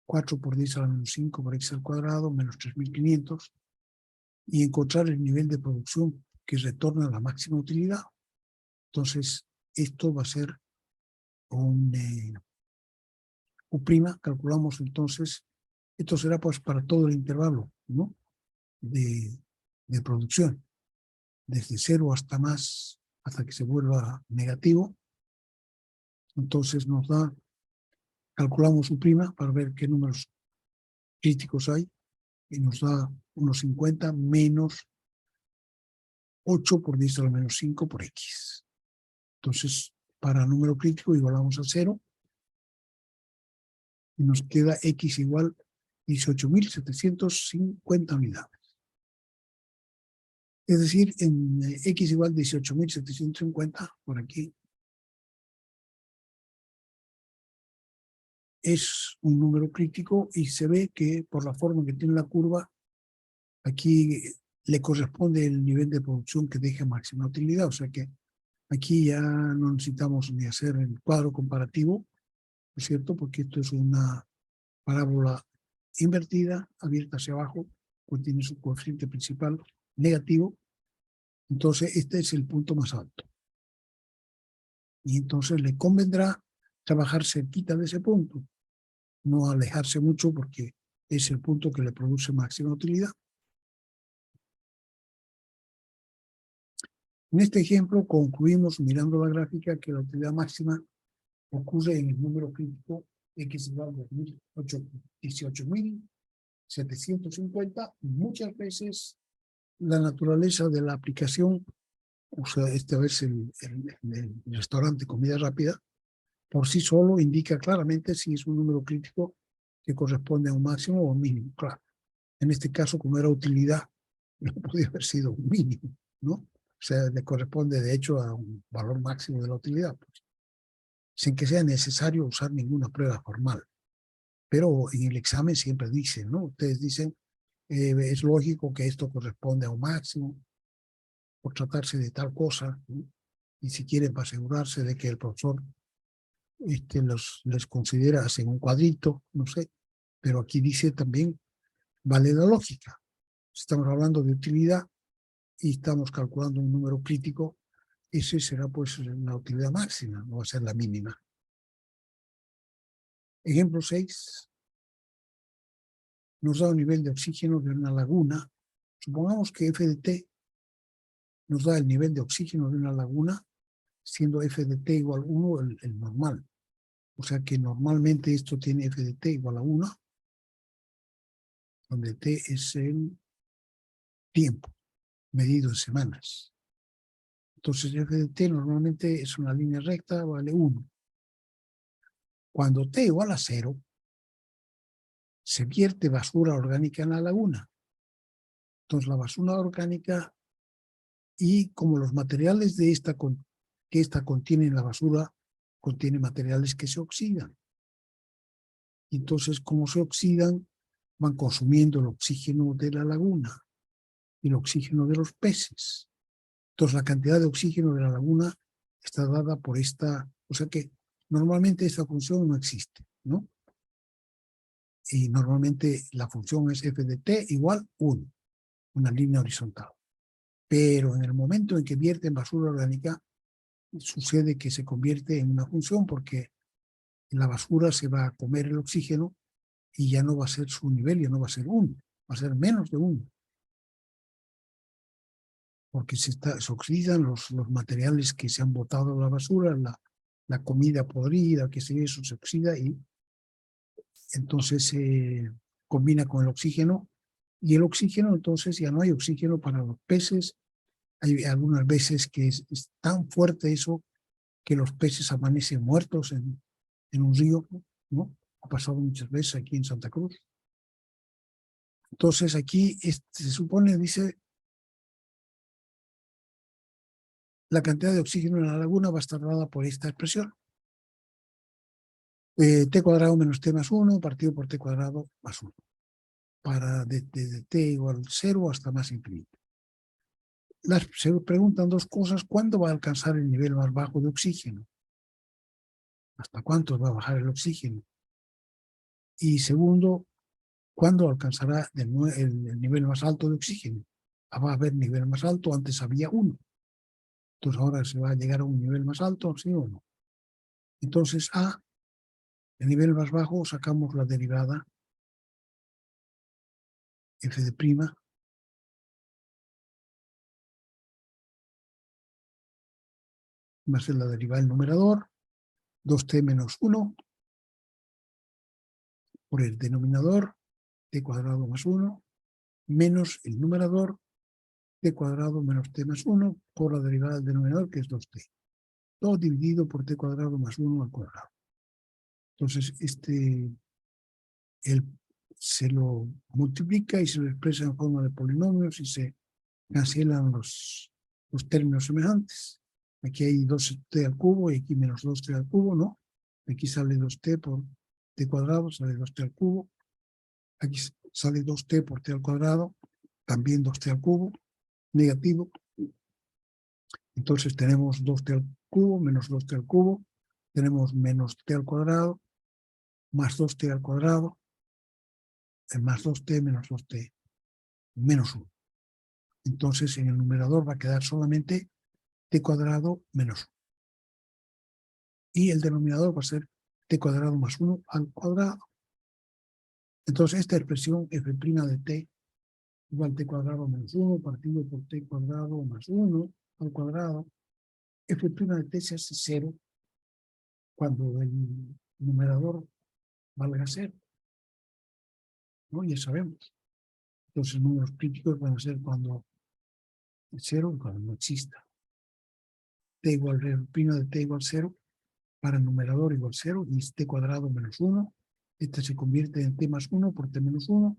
4 por 10 a la menos 5 por x al cuadrado, menos 3.500. Y encontrar el nivel de producción que retorna a la máxima utilidad. Entonces, esto va a ser un U', calculamos entonces, esto será pues para todo el intervalo, ¿no? de producción, desde 0 hasta más, hasta que se vuelva negativo. Entonces nos da, calculamos U' para ver qué números críticos hay, y nos da unos 50 menos 8 por 10 a la menos 5 por X. Entonces, para número crítico igualamos a 0 y nos queda X igual 18.750 unidades. Es decir, en X igual 18.750, por aquí, es un número crítico y se ve que por la forma que tiene la curva, aquí le corresponde el nivel de producción que deje máxima utilidad. O sea que aquí ya no necesitamos ni hacer el cuadro comparativo, ¿no es cierto? Porque esto es una parábola invertida, abierta hacia abajo, pues tiene su coeficiente principal negativo. Entonces este es el punto más alto. Y entonces le convendrá trabajar cerquita de ese punto, no alejarse mucho porque es el punto que le produce máxima utilidad. En este ejemplo concluimos mirando la gráfica que la utilidad máxima ocurre en el número crítico X igual a 18.750. Muchas veces la naturaleza de la aplicación, o sea, esta vez el restaurante comida rápida, por sí solo indica claramente si es un número crítico que corresponde a un máximo o un mínimo. Claro, en este caso, como era utilidad, no podía haber sido un mínimo, ¿no? O sea, le corresponde de hecho a un valor máximo de la utilidad, pues, sin que sea necesario usar ninguna prueba formal. Pero en el examen siempre dicen, ¿no? Ustedes dicen, es lógico que esto corresponde a un máximo, por tratarse de tal cosa, ¿no? Y si quieren, para asegurarse de que el profesor les considera, hacen un cuadrito, no sé, pero aquí dice también, vale la lógica. Estamos hablando de utilidad y estamos calculando un número crítico, ese será pues la utilidad máxima, no va a ser la mínima. Ejemplo 6. Nos da un nivel de oxígeno de una laguna. Supongamos que F de T nos da el nivel de oxígeno de una laguna, siendo F de T igual a 1 el normal. O sea que normalmente esto tiene F de T igual a 1, donde T es el tiempo, medido en semanas. Entonces F de T normalmente es una línea recta, vale 1. Cuando T igual a 0, se vierte basura orgánica en la laguna. Entonces la basura orgánica, y como los materiales de que esta contiene en la basura, contiene materiales que se oxidan. Entonces, como se oxidan, van consumiendo el oxígeno de la laguna y el oxígeno de los peces. Entonces, la cantidad de oxígeno de la laguna está dada por esta, o sea que normalmente esta función no existe, ¿no? Y normalmente la función es f de t igual 1, una línea horizontal. Pero en el momento en que vierte en basura orgánica, sucede que se convierte en una función porque la basura se va a comer el oxígeno y ya no va a ser su nivel, ya no va a ser 1, va a ser menos de 1. Porque se oxidan los materiales que se han botado a la basura, la comida podrida, que se eso se oxida y entonces se combina con el oxígeno, y el oxígeno, entonces ya no hay oxígeno para los peces. Hay algunas veces que es tan fuerte eso que los peces amanecen muertos en un río, ¿no? Ha pasado muchas veces aquí en Santa Cruz. Entonces aquí se supone, dice, la cantidad de oxígeno en la laguna va a estar dada por esta expresión. T cuadrado menos T más 1 partido por T cuadrado más 1. Para desde T igual a 0 hasta más infinito. Se preguntan dos cosas. ¿Cuándo va a alcanzar el nivel más bajo de oxígeno? ¿Hasta cuánto va a bajar el oxígeno? Y segundo, ¿cuándo alcanzará el nivel más alto de oxígeno? Va a haber nivel más alto, antes había 1. Entonces ahora se va a llegar a un nivel más alto, ¿sí o no? Entonces el nivel más bajo, sacamos la derivada f de prima va a ser la derivada del numerador, 2t menos 1 por el denominador, t cuadrado más 1, menos el numerador, t cuadrado menos t más 1 por la derivada del denominador, que es 2t. Todo dividido por t cuadrado más 1 al cuadrado. Entonces, se lo multiplica y se lo expresa en forma de polinomios y se cancelan los términos semejantes. Aquí hay 2t al cubo y aquí menos 2t al cubo, ¿no? Aquí sale 2t por t cuadrado, sale 2t al cubo. Aquí sale 2t por t al cuadrado, también 2t al cubo, negativo. Entonces tenemos 2t al cubo menos 2t al cubo, tenemos menos t al cuadrado, más 2t al cuadrado, más 2t menos 2t, menos 1. Entonces en el numerador va a quedar solamente t cuadrado menos 1. Y el denominador va a ser t cuadrado más 1 al cuadrado. Entonces esta expresión f' de t igual t cuadrado menos 1 partido por t cuadrado más 1 al cuadrado, f' de t se hace 0 cuando el numerador valga 0, ¿no? Ya sabemos. Entonces números críticos van a ser cuando el 0 y cuando no exista. T igual f' de t igual 0 para el numerador igual 0 y es t cuadrado menos 1. Este se convierte en t más 1 por t menos 1,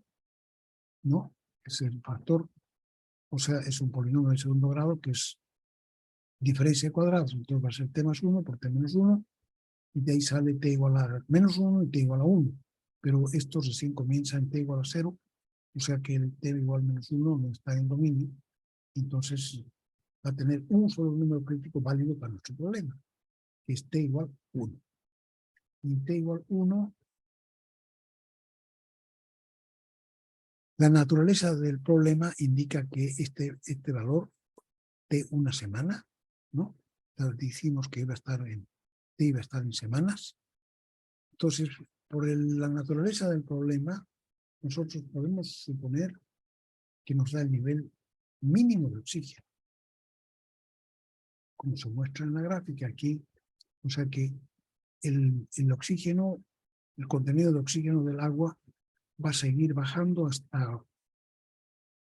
¿no? Es el factor, o sea, es un polinomio de segundo grado que es diferencia de cuadrados. Entonces va a ser t más 1 por t menos 1 y de ahí sale t igual a menos 1 y t igual a 1. Pero esto recién comienza en t igual a 0, o sea que el t igual a menos 1 no está en dominio. Entonces va a tener un solo número crítico válido para nuestro problema, que es t igual a 1. Y t igual a 1, la naturaleza del problema indica que este valor de una semana, ¿no? Entonces dijimos que iba a estar en semanas. Entonces, por la naturaleza del problema, nosotros podemos suponer que nos da el nivel mínimo de oxígeno, como se muestra en la gráfica aquí. O sea que el oxígeno, el contenido de oxígeno del agua va a seguir bajando hasta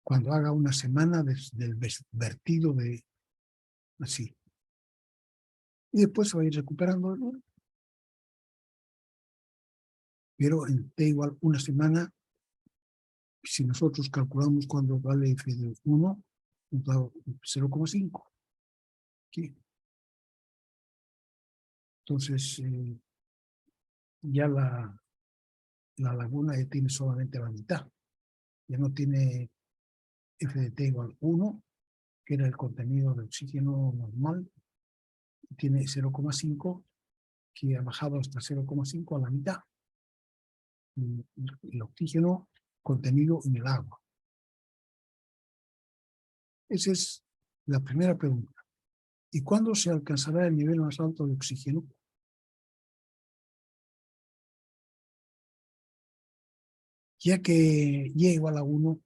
cuando haga una semana del vertido de así. Y después se va a ir recuperando, ¿no? Pero en t igual una semana, si nosotros calculamos cuando vale f de 1, 0,5. Aquí. Entonces, ya la laguna ya tiene solamente la mitad. Ya no tiene f de t igual 1, que era el contenido de oxígeno normal. Tiene 0,5, que ha bajado hasta 0,5 a la mitad. El oxígeno contenido en el agua. Esa es la primera pregunta. ¿Y cuándo se alcanzará el nivel más alto de oxígeno? Ya que y igual a 1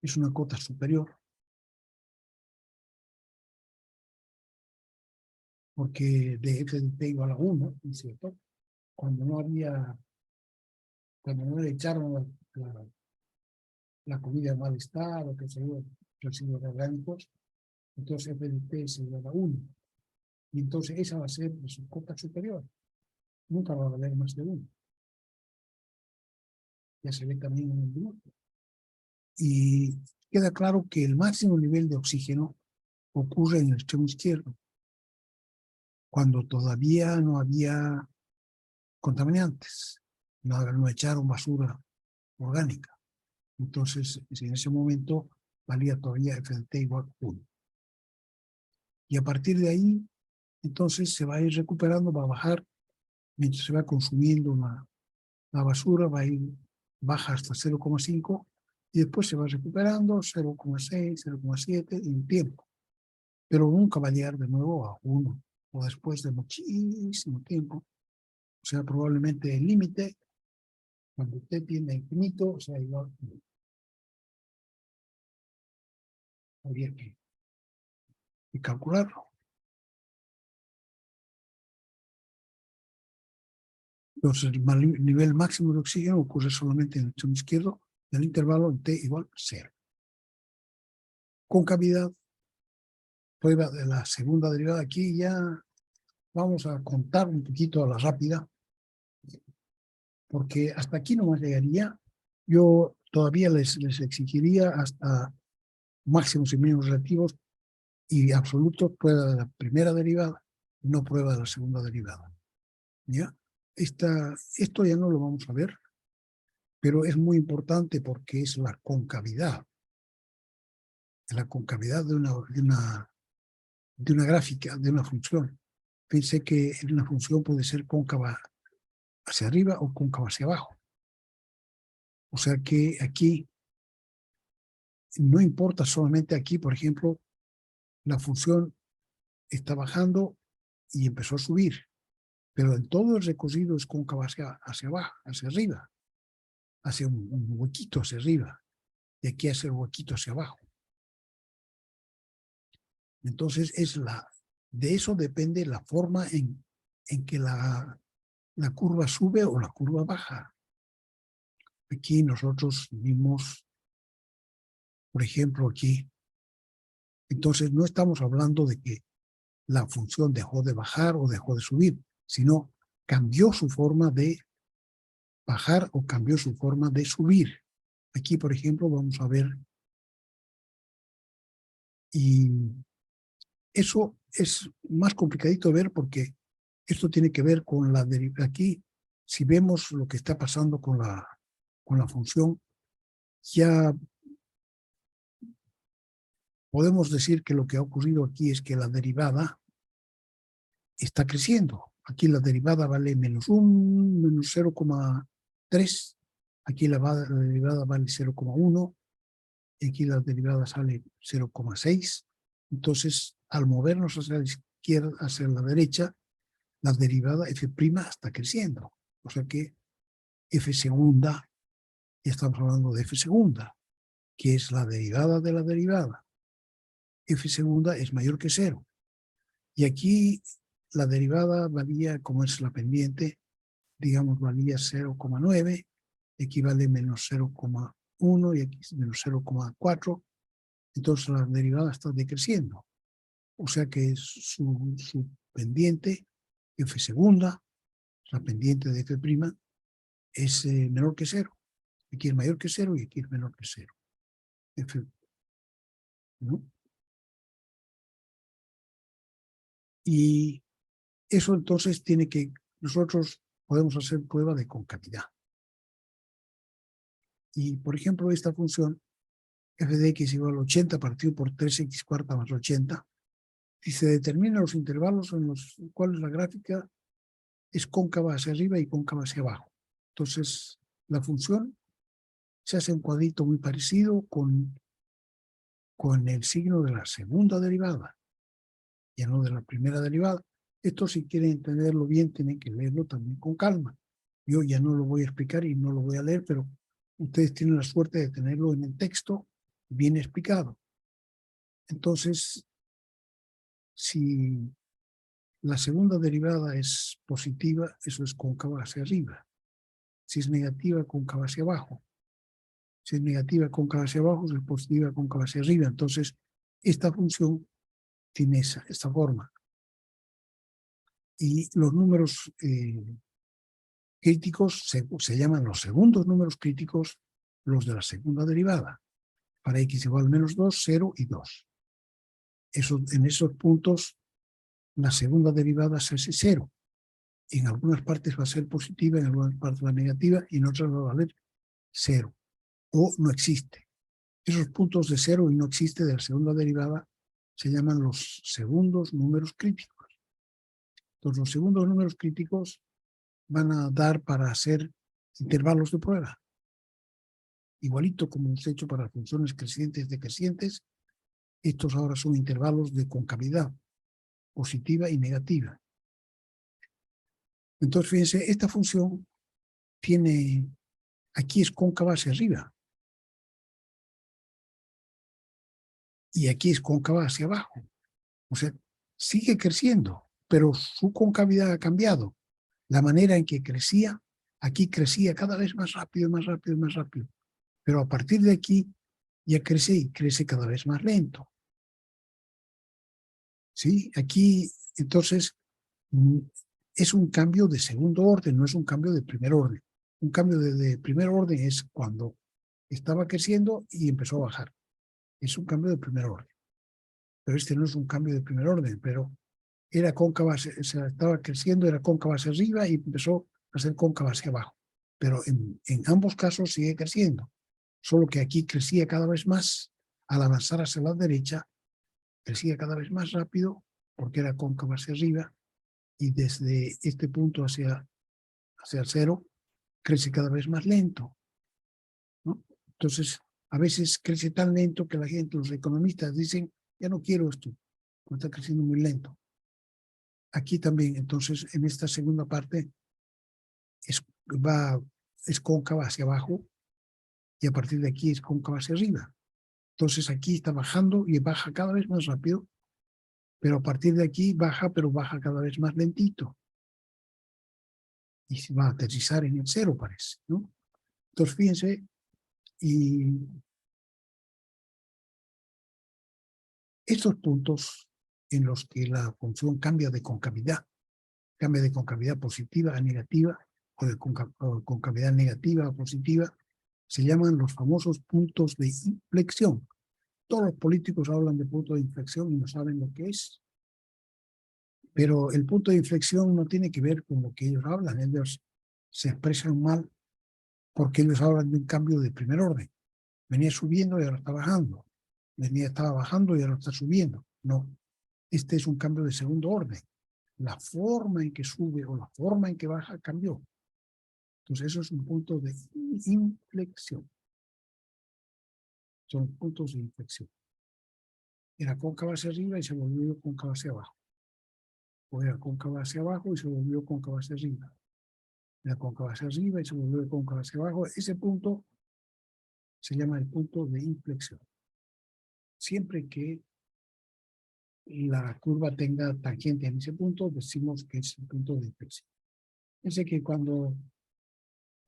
es una cota superior, porque de f de t igual a 1, ¿no es cierto? Cuando no le echaron la comida de malestar o que se dio residuos orgánicos, entonces f de t es igual a 1. Y entonces esa va a ser su cota superior. Nunca va a valer más de 1. Ya se ve también en el dibujo. Y queda claro que el máximo nivel de oxígeno ocurre en el extremo izquierdo, cuando todavía no había contaminantes, no echaron basura orgánica. Entonces, en ese momento valía todavía f de t igual a 1. Y a partir de ahí, entonces se va a ir recuperando, va a bajar, mientras se va consumiendo la basura, va a ir baja hasta 0,5 y después se va recuperando 0,6, 0,7 en tiempo. Pero nunca va a llegar de nuevo a 1 o después de muchísimo tiempo. O sea, probablemente el límite, cuando usted tiene infinito, o sea, igual habría que calcularlo. Entonces, el nivel máximo de oxígeno ocurre solamente en el extremo izquierdo del intervalo en t igual a 0. concavidad, prueba de la segunda derivada. Aquí ya vamos a contar un poquito a la rápida, porque hasta aquí no más llegaría. Yo todavía les exigiría hasta máximos y mínimos relativos y absolutos, prueba de la primera derivada, no prueba de la segunda derivada. ¿Ya? Esto ya no lo vamos a ver, pero es muy importante porque es la concavidad de una gráfica, de una función. Pensé que una función puede ser cóncava hacia arriba o cóncava hacia abajo. O sea que aquí no importa solamente aquí, por ejemplo, la función está bajando y empezó a subir, pero en todo el recorrido es cóncava hacia abajo, hacia arriba, hacia un huequito hacia arriba, y aquí hace el huequito hacia abajo. Entonces de eso depende la forma en que la curva sube o la curva baja. Aquí nosotros vimos, por ejemplo, aquí. Entonces no estamos hablando de que la función dejó de bajar o dejó de subir, sino cambió su forma de bajar o cambió su forma de subir. Aquí, por ejemplo, vamos a ver, y eso es más complicadito de ver porque esto tiene que ver con la derivación. Aquí, si vemos lo que está pasando con la función, ya podemos decir que lo que ha ocurrido aquí es que la derivada está creciendo. Aquí la derivada vale -1, menos 0,3. Aquí la derivada vale 0,1. Y aquí la derivada sale 0,6. Entonces, al movernos hacia la izquierda, hacia la derecha, la derivada f' está creciendo. O sea que f segunda, ya estamos hablando de f segunda, que es la derivada de la derivada. F segunda es mayor que 0. Y aquí la derivada valía, como es la pendiente, digamos, valía 0,9, equivale menos 0,1 y aquí menos 0,4. Entonces la derivada está decreciendo. O sea que su pendiente, f segunda, la pendiente de f', es menor que 0. Aquí es mayor que 0 y aquí es menor que 0. F, ¿no? Y eso entonces nosotros podemos hacer prueba de concavidad. Y por ejemplo, esta función f de x igual a 80 partido por 3x cuarta más 80, si se determinan los intervalos en los cuales la gráfica es cóncava hacia arriba y cóncava hacia abajo. Entonces, la función se hace un cuadrito muy parecido con el signo de la segunda derivada, ya no de la primera derivada. Esto, si quieren entenderlo bien, tienen que leerlo también con calma. Yo ya no lo voy a explicar y no lo voy a leer, pero ustedes tienen la suerte de tenerlo en el texto bien explicado. Entonces, si la segunda derivada es positiva, eso es cóncava hacia arriba. Si es negativa, cóncava hacia abajo. Si es negativa, cóncava hacia abajo. Si es positiva, cóncava hacia arriba. Entonces, esta función tiene esta forma. Y los números críticos se llaman los segundos números críticos, los de la segunda derivada. Para x igual a menos 2, 0 y 2. En esos puntos, la segunda derivada se hace 0. En algunas partes va a ser positiva, en algunas partes va a ser negativa, y en otras va a valer 0. O no existe. Esos puntos de 0 y no existe de la segunda derivada se llaman los segundos números críticos. Entonces, los segundos números críticos van a dar para hacer intervalos de prueba. Igualito como hemos hecho para funciones crecientes y decrecientes, estos ahora son intervalos de concavidad, positiva y negativa. Entonces, fíjense, esta función aquí es cóncava hacia arriba. Y aquí es cóncava hacia abajo. O sea, sigue creciendo, pero su concavidad ha cambiado. La manera en que crecía, aquí crecía cada vez más rápido, más rápido, más rápido. Pero a partir de aquí ya crece y crece cada vez más lento. ¿Sí? Aquí, entonces, es un cambio de segundo orden, no es un cambio de primer orden. Un cambio de primer orden es cuando estaba creciendo y empezó a bajar. Es un cambio de primer orden. Pero este no es un cambio de primer orden, pero era cóncava, estaba creciendo, era cóncava hacia arriba y empezó a ser cóncava hacia abajo. Pero en ambos casos sigue creciendo. Solo que aquí crecía cada vez más. Al avanzar hacia la derecha, crecía cada vez más rápido porque era cóncava hacia arriba y desde este punto hacia el cero crece cada vez más lento, ¿no? Entonces, a veces crece tan lento que la gente, los economistas dicen, ya no quiero esto, está creciendo muy lento. Aquí también, entonces, en esta segunda parte es cóncava hacia abajo y a partir de aquí es cóncava hacia arriba. Entonces aquí está bajando y baja cada vez más rápido, pero a partir de aquí baja, pero baja cada vez más lentito. Y se va a aterrizar en el cero, parece, ¿no? Entonces, fíjense, y estos puntos en los que la función cambia de concavidad positiva a negativa, o de concavidad negativa a positiva, se llaman los famosos puntos de inflexión. Todos los políticos hablan de punto de inflexión y no saben lo que es. Pero el punto de inflexión no tiene que ver con lo que ellos hablan. Ellos se expresan mal porque ellos hablan de un cambio de primer orden. Venía subiendo y ahora está bajando. Estaba bajando y ahora está subiendo. No, este es un cambio de segundo orden. La forma en que sube o la forma en que baja cambió. Entonces eso es un punto de inflexión. Son puntos de inflexión. Era cóncava hacia arriba y se volvió cóncava hacia abajo. O era cóncava hacia abajo y se volvió cóncava hacia arriba. Era cóncava hacia arriba y se volvió cóncava hacia abajo. Ese punto se llama el punto de inflexión. Siempre que la curva tenga tangente en ese punto, decimos que es el punto de inflexión. Fíjense que cuando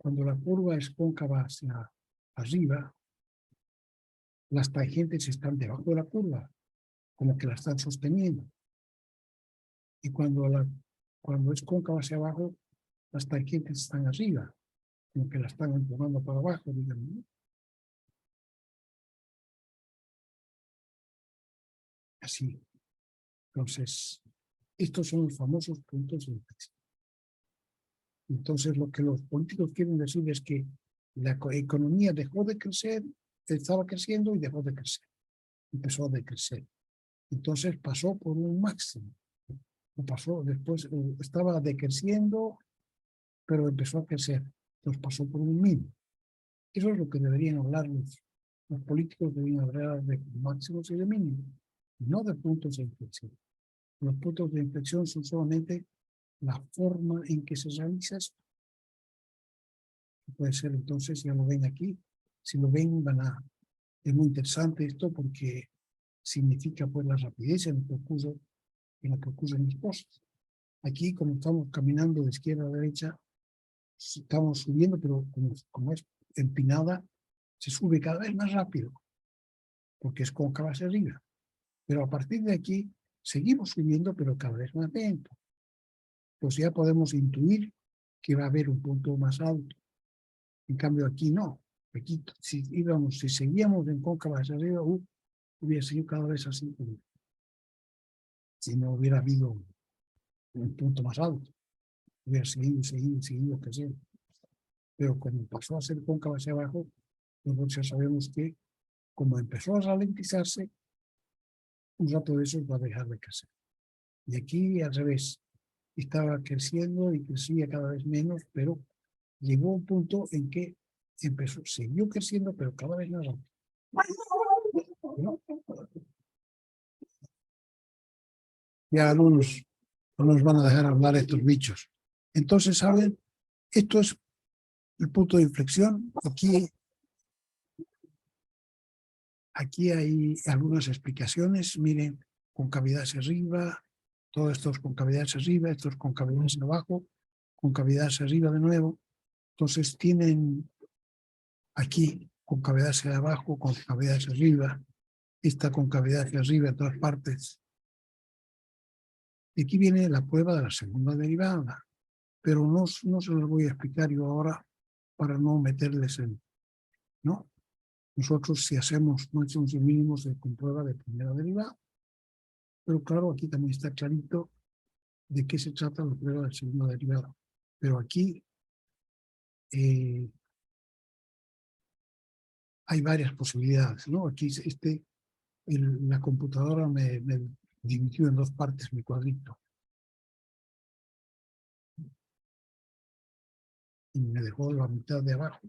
la curva es cóncava hacia arriba, las tangentes están debajo de la curva, como que la están sosteniendo. Y cuando es cóncava hacia abajo, las tangentes están arriba, como que la están empujando para abajo, digamos, ¿no? Así. Entonces, estos son los famosos puntos de inflexión. Entonces, lo que los políticos quieren decir es que la economía dejó de crecer, estaba creciendo y dejó de crecer. Empezó a decrecer. Entonces, pasó por un máximo. Pasó, después estaba decreciendo, pero empezó a crecer. Entonces, pasó por un mínimo. Eso es lo que deberían hablar los políticos, deberían hablar de máximos y de mínimos, no de puntos de inflexión. Los puntos de inflexión son solamente la forma en que se realiza esto. Puede ser, entonces, ya lo ven aquí. Si lo ven, es muy interesante esto porque significa pues la rapidez en la que ocurren las cosas. Aquí, como estamos caminando de izquierda a derecha, estamos subiendo, pero como es empinada, se sube cada vez más rápido, porque es cóncava hacia arriba. Pero a partir de aquí, seguimos subiendo, pero cada vez más lento. Pues ya podemos intuir que va a haber un punto más alto. En cambio, aquí no. Aquí, si seguíamos en cóncava hacia arriba, hubiera sido cada vez así, si no hubiera habido un punto más alto. Hubiera seguido creciendo. Pero como pasó a ser cóncava hacia abajo, nosotros ya sabemos que como empezó a ralentizarse, un rato de eso va a dejar de crecer. Y aquí al revés, estaba creciendo y crecía cada vez menos, pero llegó un punto en que siguió creciendo, pero cada vez más rápido. ¿No? Ya no nos van a dejar hablar estos bichos. Entonces, ¿saben? Esto es el punto de inflexión. Aquí hay algunas explicaciones. Miren, concavidad hacia arriba, todo esto es concavidad hacia arriba, esto es concavidad hacia abajo, concavidad hacia arriba de nuevo. Entonces tienen aquí concavidad hacia abajo, concavidad hacia arriba, esta concavidad hacia arriba en todas partes. Y aquí viene la prueba de la segunda derivada, pero no se las voy a explicar yo ahora para no meterles en, ¿no? Nosotros si hacemos máximos y mínimos de comprueba de primera derivada, pero claro, aquí también está clarito de qué se trata la prueba de segunda derivada. Pero aquí hay varias posibilidades, ¿no? Aquí la computadora me dividió en dos partes mi cuadrito. Y me dejó la mitad de abajo,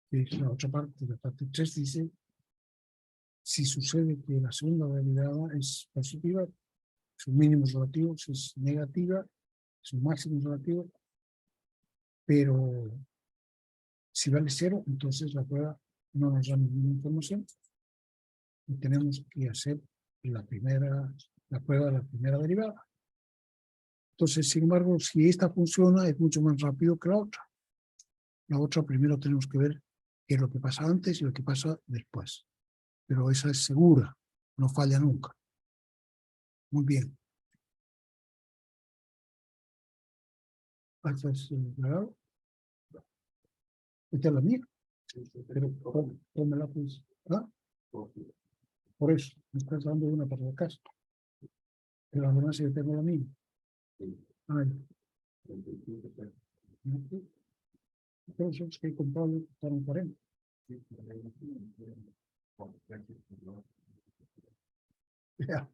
que es la otra parte. La parte 3 dice, si sucede que la segunda derivada es positiva, su mínimo es relativo, si es negativa, su máximo es relativo, pero si vale 0, entonces la prueba no nos da ninguna información y tenemos que hacer la prueba de la primera derivada. Entonces, sin embargo, si esta funciona, es mucho más rápido que la otra. La otra primero tenemos que ver qué es lo que pasa antes y lo que pasa después. Pero esa es segura, no falla nunca. Muy bien. Esta es claro. Esta es la mía. Pero tómela pues. ¿Ah? Por eso, me estás dando una para la casa. Pero además yo tengo la mía. Ay. Entonces, que he comprado para un 40. Ya.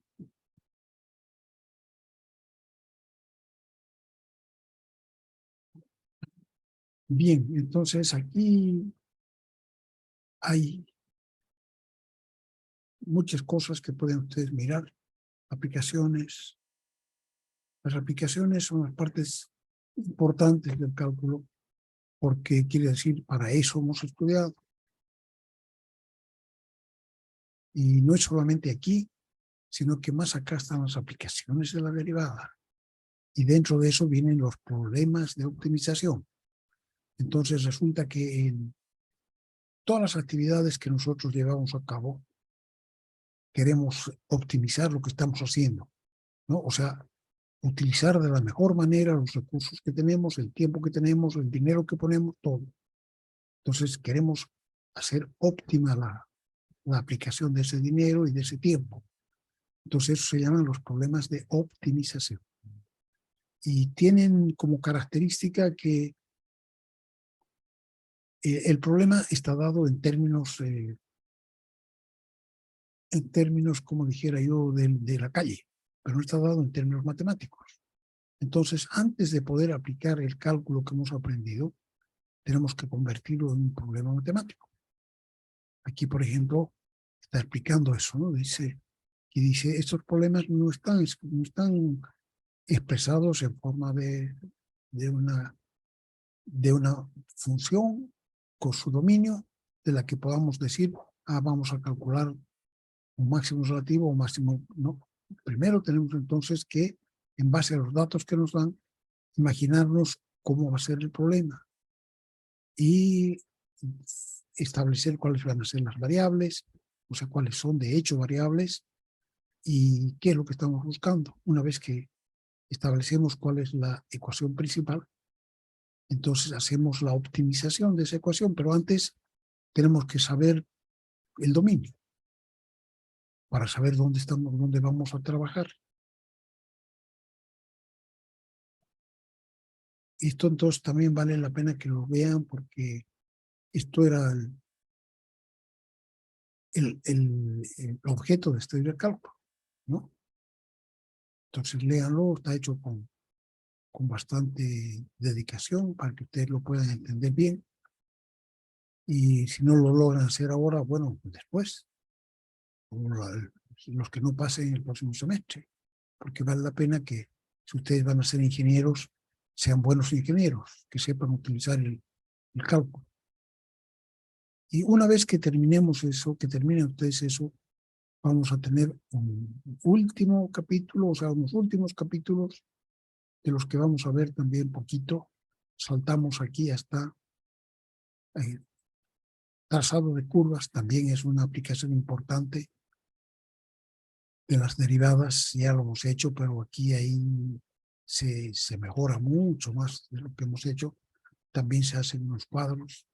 Bien, entonces aquí hay muchas cosas que pueden ustedes mirar. Aplicaciones. Las aplicaciones son las partes importantes del cálculo porque quiere decir, para eso hemos estudiado. Y no es solamente aquí, sino que más acá están las aplicaciones de la derivada. Y dentro de eso vienen los problemas de optimización. Entonces resulta que en todas las actividades que nosotros llevamos a cabo, queremos optimizar lo que estamos haciendo, ¿no? O sea, utilizar de la mejor manera los recursos que tenemos, el tiempo que tenemos, el dinero que ponemos, todo. Entonces queremos hacer óptima la aplicación de ese dinero y de ese tiempo. Entonces eso se llaman los problemas de optimización. Y tienen como característica que el problema está dado en términos, como dijera yo, de la calle, pero no está dado en términos matemáticos. Entonces, antes de poder aplicar el cálculo que hemos aprendido, tenemos que convertirlo en un problema matemático. Aquí, por ejemplo, está explicando eso, ¿no? Dice, estos problemas no están expresados en forma de una función con su dominio, de la que podamos decir, vamos a calcular un máximo relativo o máximo, no. Primero tenemos entonces que, en base a los datos que nos dan, imaginarnos cómo va a ser el problema y establecer cuáles van a ser las variables, o sea, cuáles son de hecho variables y qué es lo que estamos buscando. Una vez que establecemos cuál es la ecuación principal, entonces hacemos la optimización de esa ecuación, pero antes tenemos que saber el dominio para saber dónde vamos a trabajar. Esto entonces también vale la pena que lo vean porque esto era el objeto de este cálculo, ¿no? Entonces léanlo, está hecho con bastante dedicación para que ustedes lo puedan entender bien. Y si no lo logran hacer ahora, bueno, después, los que no pasen el próximo semestre, porque vale la pena que, si ustedes van a ser ingenieros, sean buenos ingenieros, que sepan utilizar el cálculo. Y una vez que terminemos eso, que terminen ustedes eso, vamos a tener un último capítulo, o sea, unos últimos capítulos de los que vamos a ver también poquito. Saltamos aquí hasta Trazado de curvas también es una aplicación importante de las derivadas, ya lo hemos hecho, pero aquí ahí se mejora mucho más de lo que hemos hecho. También se hacen unos cuadros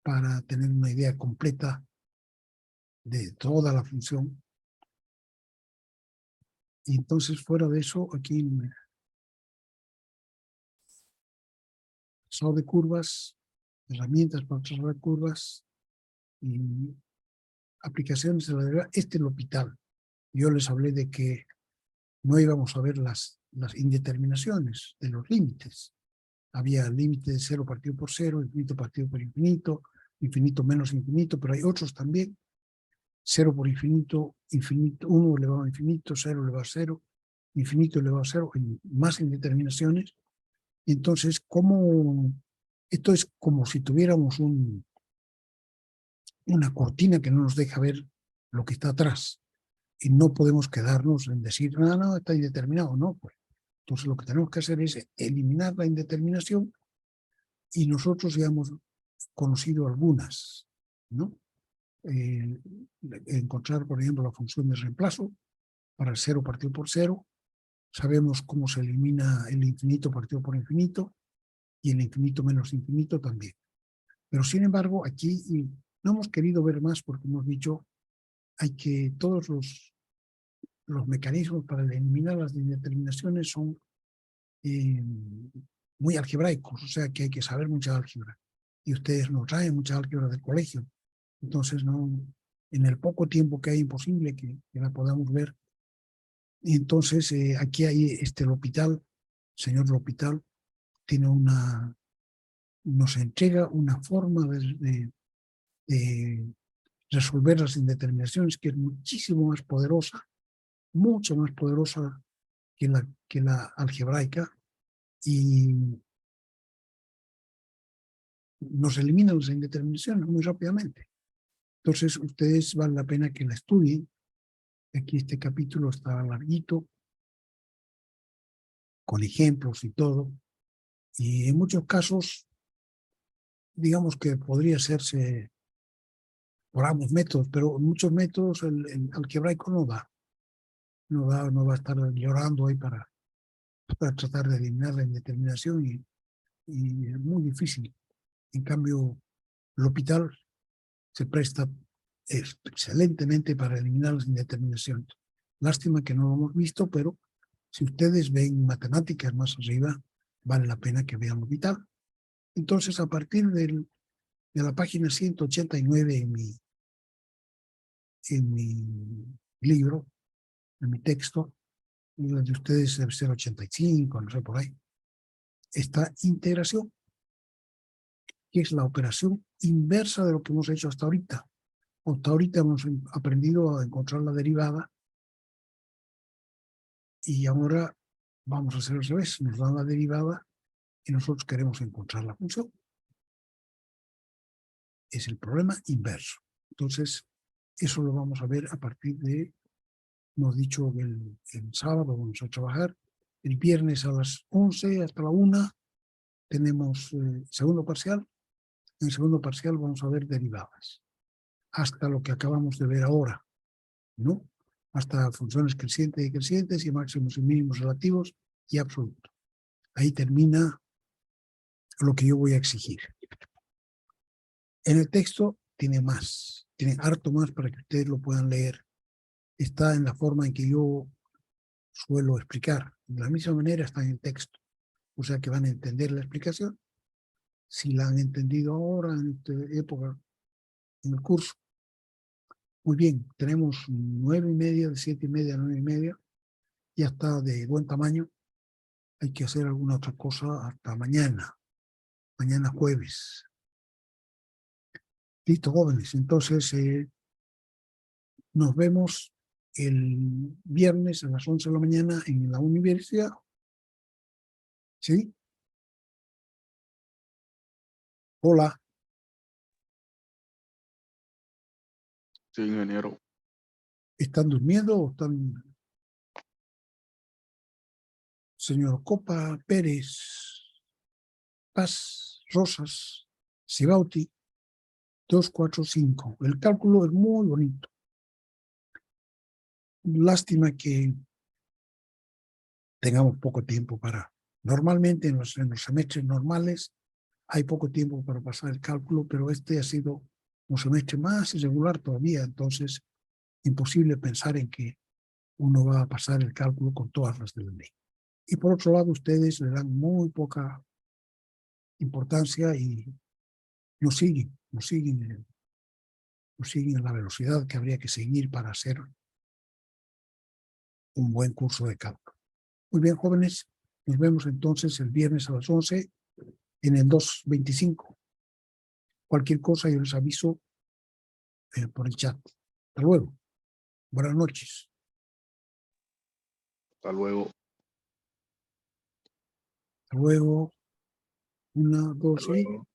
para tener una idea completa de toda la función. Y entonces, fuera de eso, aquí en trazado de curvas, herramientas para trazar curvas y aplicaciones de la derivada. Este es el hospital. Yo les hablé de que no íbamos a ver las indeterminaciones de los límites. Había límite de cero partido por cero, infinito partido por infinito, infinito menos infinito, pero hay otros también. Cero por infinito, infinito, 1 elevado a infinito, 0 elevado a 0, infinito elevado a 0, y más indeterminaciones. Entonces, esto es como si tuviéramos una cortina que no nos deja ver lo que está atrás. Y no podemos quedarnos en decir, no, no, está indeterminado, no. Pues, entonces lo que tenemos que hacer es eliminar la indeterminación, y nosotros ya hemos conocido algunas, ¿no? Encontrar, por ejemplo, la función de reemplazo para el cero partido por cero. Sabemos cómo se elimina el infinito partido por infinito y el infinito menos infinito también. Pero sin embargo, aquí no hemos querido ver más porque hemos dicho hay que todos los mecanismos para eliminar las indeterminaciones son muy algebraicos, o sea que hay que saber mucha álgebra. Y ustedes nos traen mucha álgebra del colegio. Entonces, no, en el poco tiempo que hay, imposible que la podamos ver. Y entonces, aquí hay el hospital, señor L'Hopital, tiene nos entrega una forma de resolver las indeterminaciones que es muchísimo más poderosa, mucho más poderosa que la algebraica, y nos elimina las indeterminaciones muy rápidamente. Entonces, ustedes vale la pena que la estudien. Aquí este capítulo está larguito, con ejemplos y todo. Y en muchos casos, digamos que podría hacerse por ambos métodos, pero en muchos métodos el algebraico no va a estar llorando ahí para tratar de eliminar la indeterminación, y es muy difícil. En cambio, el hospital se presta excelentemente para eliminar las indeterminaciones. Lástima que no lo hemos visto, pero si ustedes ven matemáticas más arriba, vale la pena que vean el hospital. Entonces, a partir de la página 189 en mi libro, en mi texto, y la de ustedes debe ser 85, no sé, por ahí, está integración, que es la operación inversa de lo que hemos hecho hasta ahorita. Hasta ahorita hemos aprendido a encontrar la derivada, y ahora vamos a hacer al revés. Nos dan la derivada y nosotros queremos encontrar la función. Es el problema inverso. Entonces, eso lo vamos a ver a partir de, hemos dicho que el sábado vamos a trabajar, el viernes a las 11 hasta la 1 tenemos segundo parcial. En el segundo parcial vamos a ver derivadas, hasta lo que acabamos de ver ahora, ¿no? Hasta funciones crecientes y decrecientes y máximos y mínimos relativos y absolutos. Ahí termina lo que yo voy a exigir. En el texto tiene más, tiene harto más para que ustedes lo puedan leer. Está en la forma en que yo suelo explicar. De la misma manera está en el texto. O sea que van a entender la explicación. Si la han entendido ahora, en esta época, en el curso. Muy bien, tenemos 9:30, de 7:30 a 9:30. Ya está de buen tamaño. Hay que hacer alguna otra cosa hasta mañana. Mañana jueves. Listo, jóvenes. Entonces, nos vemos el viernes a las 11 de la mañana en la universidad. ¿Sí? Hola. Sí, ingeniero. ¿Están durmiendo o están? Señor Copa, Pérez, Paz, Rosas, Sibauti. 2, 4, 5. El cálculo es muy bonito. Lástima que tengamos poco tiempo para... Normalmente en los semestres normales hay poco tiempo para pasar el cálculo, pero este ha sido un semestre más irregular todavía, entonces imposible pensar en que uno va a pasar el cálculo con todas las de la ley. Y por otro lado, ustedes le dan muy poca importancia y no siguen a la velocidad que habría que seguir para hacer un buen curso de cálculo. Muy bien, jóvenes, nos vemos entonces el viernes a las 11 en el 225. Cualquier cosa yo les aviso por el chat. Hasta luego. Buenas noches. Hasta luego. Hasta luego. 1, 2 Hasta luego.